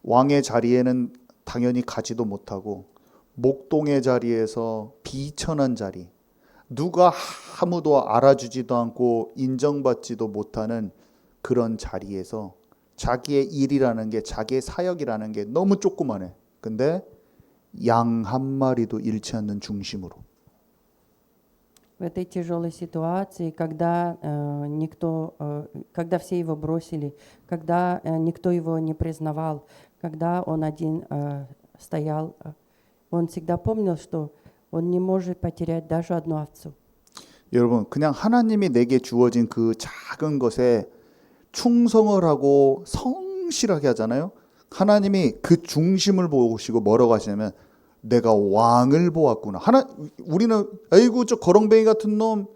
왕의 자리에는 당연히 가지도 못하고 목동의 자리에서 비천한 자리, 누가 아무도 알아주지도 않고 인정받지도 못하는 그런 자리에서 자기의 일이라는 게, 자기의 사역이라는 게 너무 조그만해. 근데 양 한 마리도 잃지 않는 중심으로. В этой тяжелой ситуации, когда когда все его бросили, когда никто его не признавал, когда он один стоял, он всегда помнил, что он не может потерять даже одну овцу. 여러분, 그냥 하나님이 내게 주어진 그 작은 것에 충성을 하고 성실하게 하잖아요. 하나님이 그 중심을 보시고 뭐라고 하시냐면 내가 왕을 보았구나. 우리는 아이고 저 거렁뱅이 같은 놈,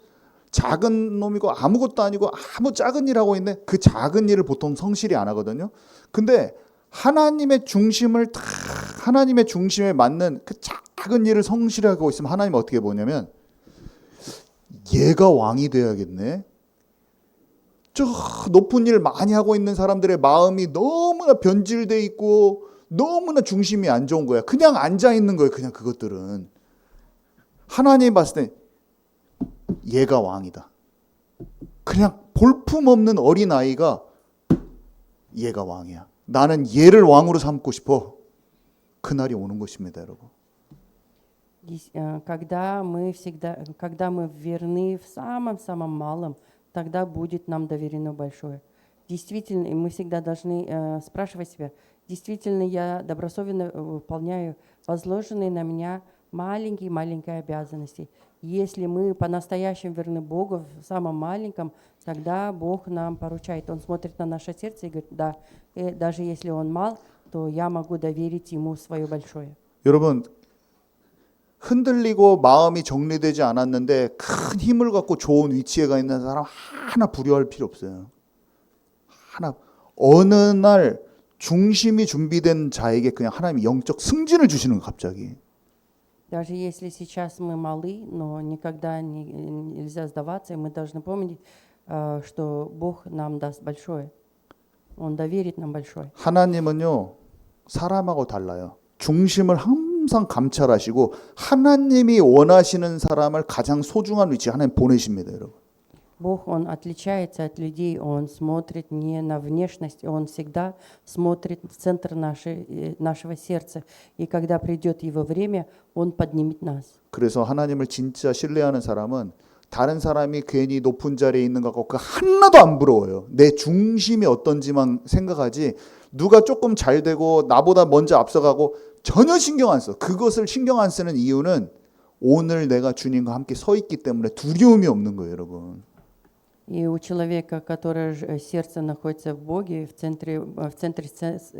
작은 놈이고 아무것도 아니고 아무 작은 일 하고 있네. 그 작은 일을 보통 성실히 안 하거든요. 근데 하나님의 중심을 다 하나님의 중심에 맞는 그 작은 일을 성실히 하고 있으면 하나님은 어떻게 보냐면 얘가 왕이 돼야겠네. 저 높은 일 많이 하고 있는 사람들의 마음이 너무나 변질돼 있고 너무나 중심이 안 좋은 거야. 그냥 앉아 있는 거예요. 그냥 그것들은. 하나님 봤을 때 얘가 왕이다. 그냥 볼품없는 어린아이가 얘가 왕이야. 나는 얘를 왕으로 삼고 싶어. 그날이 오는 것입니다, 여러분. Когда мы верны в самом-самом малом, тогда будет нам доверено большое. Действительно, и мы всегда должны спрашивать себя, действительно я добросовестно выполняю возложенные на меня маленькие обязанности. Если мы по-настоящему верны Богу в самом маленьком, тогда Бог нам поручает. Он смотрит на наше сердце и говорит: да, даже если он мал, то я могу доверить ему свое большое. 여러분, 흔들리고 마음이 정리되지 않았는데 큰 힘을 갖고 좋은 위치에 가 있는 사람 하나 부려할 필요 없어요. 어느 날 중심이 준비된 자에게 그냥 하나님이 영적 승진을 주시는 거예요, 갑자기. Даже если сейчас мы малы, но никогда нельзя сдаваться, и мы должны помнить, что Бог нам даст большое. Он доверит нам большое. 하나님은요, 사람하고 달라요. 중심을 항상 감찰하시고 하나님이 원하시는 사람을 가장 소중한 위치에 하나님 보내십니다, 여러분. Бог, Он отличается от людей, Он смотрит не на внешность, Он всегда смотрит в центр нашего сердца. И когда придет Его время, Он поднимет нас. 그래서 하나님을 진짜 신뢰하는 사람은 다른 사람이 괜히 높은 자리에 있는 것 같고 그 하나도 안 부러워요. 내 중심이 어떤지만 생각하지 누가 조금 잘 되고 나보다 먼저 앞서가고 전혀 신경 안 써. 그것을 신경 안 쓰는 이유는 오늘 내가 주님과 함께 서 있기 때문에 두려움이 없는 거예요, 여러분. И у человека, который сердце находится в Боге, в центре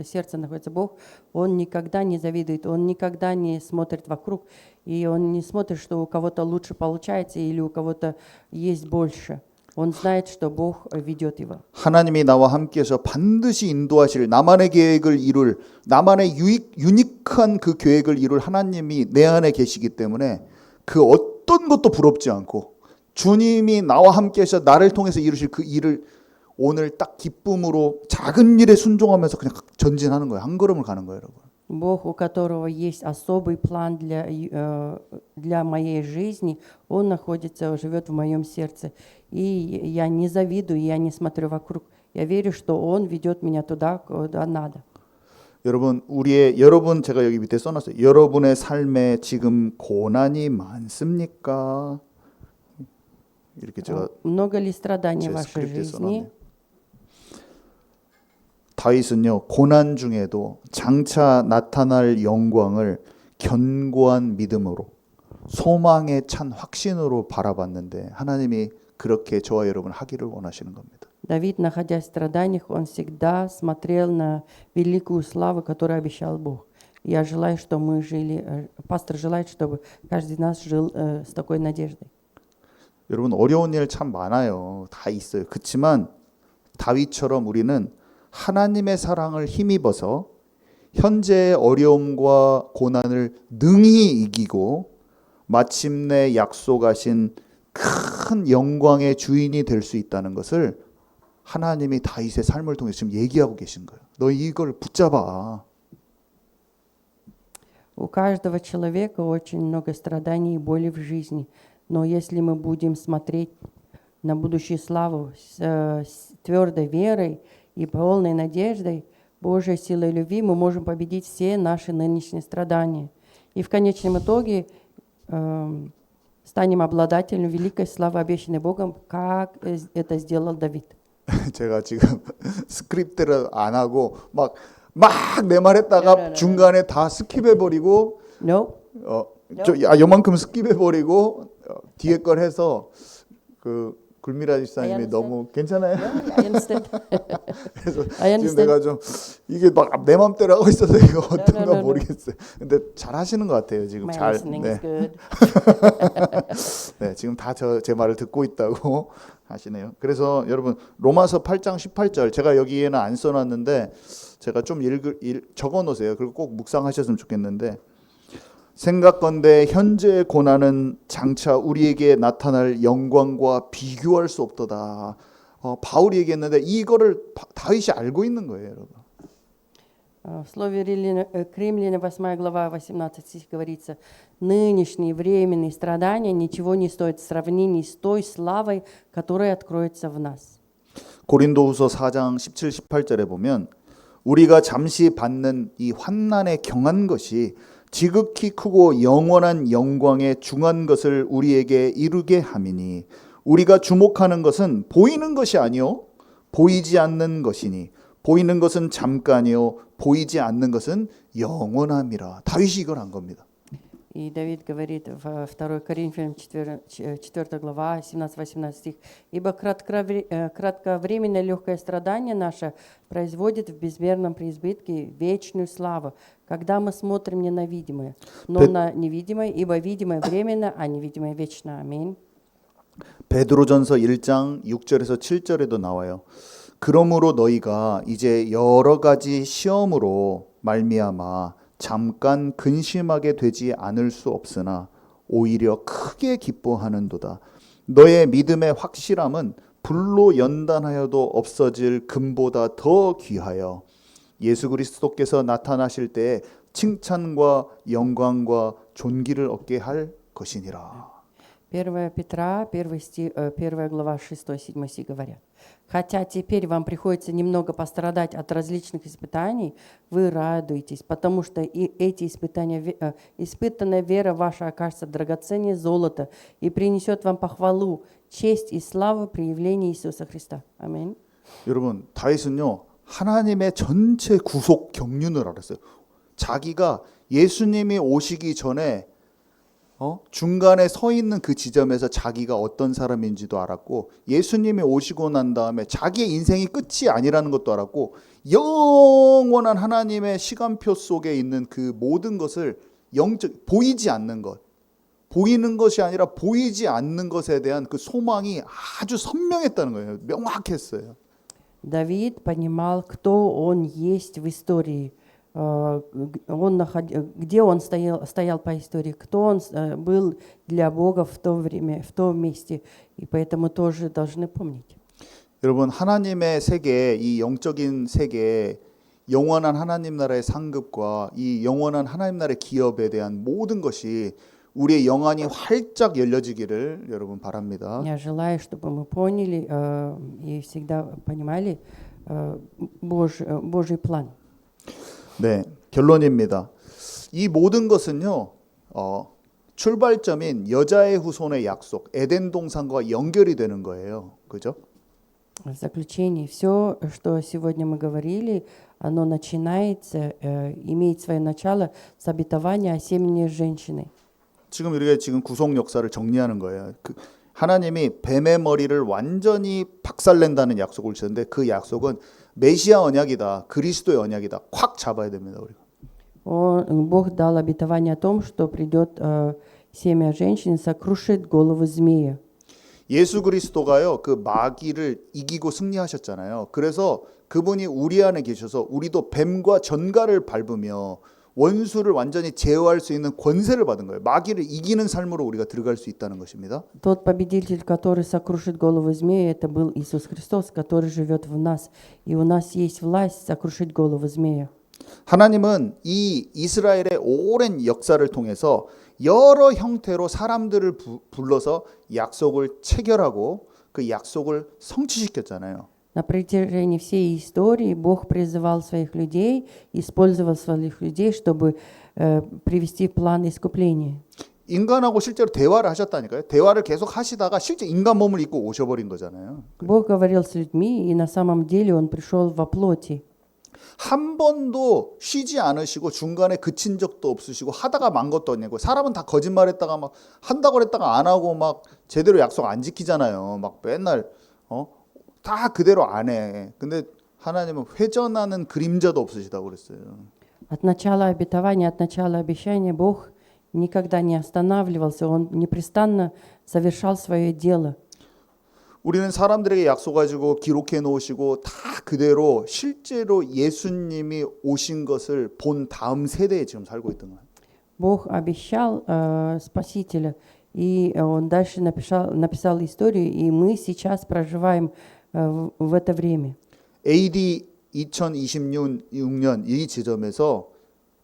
сердца находится Бог, он никогда не завидует, он никогда не смотрит вокруг, и он не смотрит, что у кого-то лучше получается или у кого-то есть больше. Он знает, что Бог ведет его. 하나님이 나와 함께해서 반드시 인도하실 나만의 계획을 이룰 나만의 유니크한 그 계획을 이룰 하나님이 내 안에 계시기 때문에 그 어떤 것도 부럽지 않고 주님이 나와 함께해서 나를 통해서 이루실 그 일을 오늘 딱 기쁨으로 작은 일에 순종하면서 그냥 전진하는 거예요. 한 걸음을 가는 거예요, 여러분. Бог, у которого есть особый план для моей жизни, Он находится, живет в моем сердце. И я не завидую, я не смотрю вокруг. Я верю, что Он ведет меня туда, куда надо. 여러분 제가 여기 밑에 써놨어요. 여러분의 삶에 지금 고난이 많습니까? 이렇게 제가 Много ли страданий в 제 вашей 스크립트에 жизни? 써놨네요. 다윗은요, 고난 중에도 장차 나타날 영광을 견고한 믿음으로 소망에 찬 확신으로 바라봤는데 하나님이 그렇게 저와 여러분 하기를 원하시는 겁니다. Давид, находясь в страданиях, он всегда смотрел на великую славу, которую обещал Бог. Я желаю, чтобы мы жили, пастор желает, чтобы каждый из нас жил с такой надеждой. 여러분 어려운 일 참 많아요. 다 있어요. 그렇지만 다윗처럼 우리는 하나님의 사랑을 힘입어서 현재의 어려움과 고난을 능히 이기고 마침내 약속하신 큰 영광의 주인이 될 수 있다는 것을 하나님이 다윗의 삶을 통해 지금 얘기하고 계신 거예요. 너 이걸 붙잡아. У каждого человека очень много страданий и боли в жизни. Но если мы будем смотреть на будущую славу с твердой верой и полной надеждой, Божьей силой любви, мы можем победить все наши нынешние страдания. И в конечном итоге станем обладателем великой славы, обещанной Богом, как это сделал Давид. 제가 지금 스크립트를 안 하고 막 내 말 했다가 중간에 다 스킵해 버리고 No, 요만큼 스킵해 버리고 뒤에 걸 해서 그 굴미라 집사님이 너무 괜찮아요. I understand. 그래서 I 지금 understand. 내가 좀 이게 막 내 맘대로 하고 있어서 이거 어떤가 no. 모르겠어요. 근데 잘 하시는 것 같아요. 지금 My 잘. listening is good. 네, 지금 다 제 말을 듣고 있다고 하시네요. 그래서 여러분 로마서 8장 18절 제가 여기에는 안 써놨는데 제가 좀 적어 놓으세요. 그리고 꼭 묵상하셨으면 좋겠는데 생각건대 현재의 고난은 장차 우리에게 나타날 영광과 비교할 수 없도다. 바울이 얘기했는데 이거를 다윗이 알고 있는 거예요, 여러분. В слове к Римлянам 8 глава 18 стих говорится: «Нынешние временные страдания ничего не стоят в сравнении с той славой, которая откроется в нас». 고린도후서 4장 17, 18절에 보면 우리가 잠시 받는 이 환난에 경한 것이 지극히 크고 영원한 영광에 중한 것을 우리에게 이루게 함이니 우리가 주목하는 것은 보이는 것이 아니요 보이지 않는 것이니 보이는 것은 잠깐이요 보이지 않는 것은 영원함이라. 다윗이 이걸 한 겁니다. И Давид говорит в 2 Коринфянам 4 глава 17-18 стих: «Ибо кратковременное легкое страдание наше производит в безмерном преизбытке вечную славу, когда мы смотрим не на видимое, но на невидимое, ибо видимое временно, а невидимое вечно». Аминь. 베드로전서 1장 6절에서 7절에도 나와요. 그러므로 너희가 이제 여러 가지 시험으로 말미암아 잠깐 근심하게 되지 않을 수 없으나 오히려 크게 기뻐하는도다. 너의 믿음의 확실함은 불로 연단하여도 없어질 금보다 더 귀하여 예수 그리스도께서 나타나실 때에 칭찬과 영광과 존귀를 얻게 할 것이니라. 1 Петра, 1 глава 6-7 стих говорят: «Хотя теперь вам приходится немного пострадать от различных испытаний, вы радуетесь, потому что и эти испытания, испытанная вера ваша окажется драгоценнее золота и принесет вам похвалу, честь и славу при явлении Иисуса Христа». Аминь. 여러분 다윗은요 하나님의 전체 구속 경륜을 알았어요. 자기가 예수님이 오시기 전에 중간에 서 있는 그 지점에서 자기가 어떤 사람인지도 알았고 예수님이 오시고 난 다음에 자기의 인생이 끝이 아니라는 것도 알았고 영원한 하나님의 시간표 속에 있는 그 모든 것을 보이지 않는 것, 보이는 것이 아니라 보이지 않는 것에 대한 그 소망이 아주 선명했다는 거예요. 명확했어요. Давид понимал, кто он есть в истории, где он стоял по истории, кто он был для Бога в то время, в том месте, и поэтому тоже должны помнить. 여러분 하나님의 세계, 이 영적인 세계, 영원한 하나님 나라의 상급과 이 영원한 하나님 나라의 기업에 대한 모든 것이 우리의 영안이 활짝 열려지기를 여러분 바랍니다. Я желаю, чтобы мы поняли и всегда понимали Божий план. 네, 결론입니다. 이 모든 것은요, 출발점인 여자의 후손의 약속, 에덴 동산과 연결이 되는 거예요. 그죠? В заключение, все, что сегодня мы говорили, оно начинается, имеет свое начало с обетования о семени женщины. 지금 우리가 지금 구속 역사를 정리하는 거예요. 하나님이 뱀의 머리를 완전히 박살낸다는 약속을 주셨는데 그 약속은 메시아 언약이다, 그리스도의 언약이다. 확 잡아야 됩니다, 우리가. Бог дал обетование о том, что придет семя женщины, сокрушит голову змея. 예수 그리스도가요, 그 마귀를 이기고 승리하셨잖아요. 그래서 그분이 우리 안에 계셔서 우리도 뱀과 전갈을 밟으며 원수를 완전히 제어할 수 있는 권세를 받은 거예요. 마귀를 이기는 삶으로 우리가 들어갈 수 있다는 것입니다. Тот победитель, который сокрушит голову змея, это был Иисус Христос, который живет в нас. И у нас есть власть сокрушить голову змея. 하나님은 이 이스라엘의 오랜 역사를 통해서 여러 형태로 사람들을 불러서 약속을 체결하고 그 약속을 성취시켰잖아요. На протяжении всей истории Бог призывал своих людей, использовал своих людей, чтобы привести в план искупления. 인간하고 실제로 대화를 하셨다니까요. 대화를 계속 하시다가 실제 인간 몸을 입고 오셔버린 거잖아요. Бог говорил с людьми, и на самом деле Он пришел во плоти. 한 번도 쉬지 않으시고 중간에 그친 적도 없으시고 하다가 만 것도 아니고 사람은 다 거짓말했다가 막 한다고 했다가 안 하고 막 제대로 약속 안 지키잖아요. 막 맨날 다 그대로 안 해. 근데 하나님은 회전하는 그림자도 없으시다고 그랬어요. От начала обетования, от начала обещания Бог никогда не останавливался, Он непрестанно совершал свое дело. 우리는 사람들에게 약속 가지고 기록해 놓으시고 다 그대로 실제로 예수님이 오신 것을 본 다음 세대에 지금 살고 있던 거예요. Бог обещал Спасителя, и Он дальше написал историю, и мы сейчас проживаем в это время. AD 2026년 이 지점에서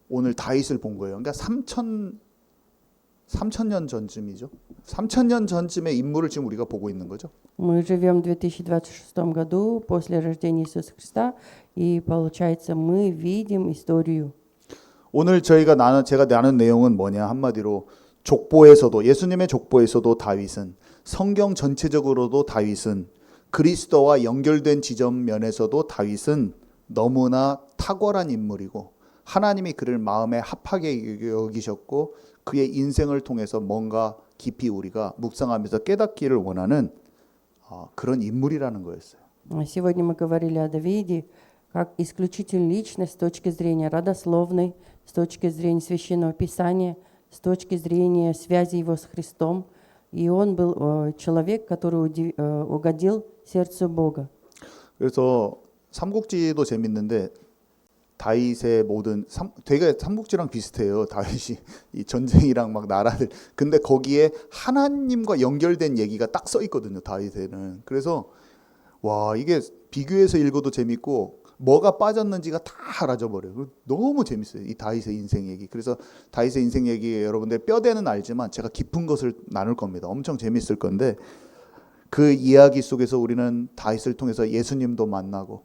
오늘 다윗을 본 거예요. 그러니까 3,000년 전쯤이죠. 3,000년 전쯤의 인물을 지금 우리가 보고 있는 거죠. Мы живем в 2026 году после рождения Иисуса Христа, и получается, мы видим историю. 오늘 제가 나눈 내용은 뭐냐 한마디로 족보에서도 예수님의 족보에서도 다윗은 성경 전체적으로도 다윗은 그리스도와 연결된 지점 면에서도 다윗은 너무나 탁월한 인물이고 하나님이 그를 마음에 합하게 여기셨고 그의 인생을 통해서 뭔가 깊이 우리가 묵상하면서 깨닫기를 원하는 그런 인물이라는 거였어요. Сегодня мы говорили о Давиде как исключительной личность с точки зрения родословной, с точки зрения Священного Писания, с точки зрения связи его с Христом. И он был человек, который угодил сердцу Бога. 그래서 삼국지도 재밌는데 다윗의 모든 되게 삼국지랑 비슷해요. 다윗이 이 전쟁이랑 막 나라들 근데 거기에 하나님과 연결된 얘기가 딱 써 있거든요. 다윗에는. 그래서 와 이게 비교해서 읽어도 재밌고 뭐가 빠졌는지가 다 알아져 버려요. 너무 재밌어요. 이 다윗의 인생 얘기. 그래서 다윗의 인생 얘기 여러분들 뼈대는 알지만 제가 깊은 것을 나눌 겁니다. 엄청 재밌을 건데 그 이야기 속에서 우리는 다윗을 통해서 예수님도 만나고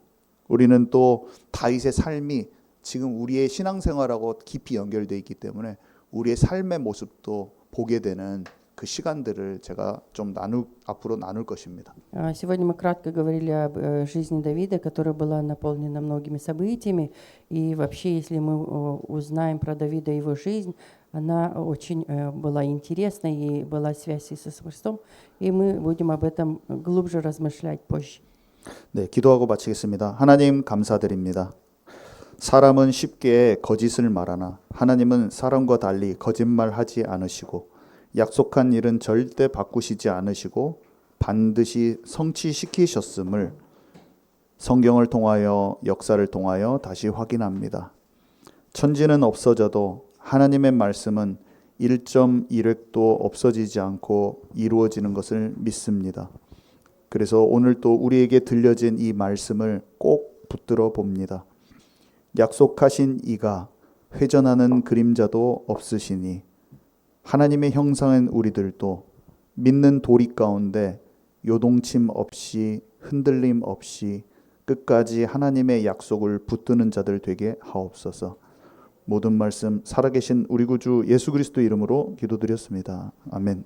우리는 또 다윗의 삶이 지금 우리의 신앙생활하고 깊이 연결되어 있기 때문에 우리의 삶의 모습도 보게 되는 그 시간들을 제가 좀 앞으로 나눌 것입니다. Сегодня мы кратко говорили об жизни Давида, которая была наполнена многими событиями. И вообще, если мы узнаем про Давида и его жизнь, она очень была интересной, и была связь с Иисусом Христом. И мы будем об этом глубже размышлять позже. 네, 기도하고 마치겠습니다. 하나님 감사드립니다. 사람은 쉽게 거짓을 말하나 하나님은 사람과 달리 거짓말하지 않으시고 약속한 일은 절대 바꾸시지 않으시고 반드시 성취시키셨음을 성경을 통하여 역사를 통하여 다시 확인합니다. 천지는 없어져도 하나님의 말씀은 1.1획도 없어지지 않고 이루어지는 것을 믿습니다. 그래서 오늘 또 우리에게 들려진 이 말씀을 꼭 붙들어 봅니다. 약속하신 이가 회전하는 그림자도 없으시니 하나님의 형상인 우리들도 믿는 도리 가운데 요동침 없이 흔들림 없이 끝까지 하나님의 약속을 붙드는 자들 되게 하옵소서. 모든 말씀 살아계신 우리 구주 예수 그리스도 이름으로 기도드렸습니다. 아멘.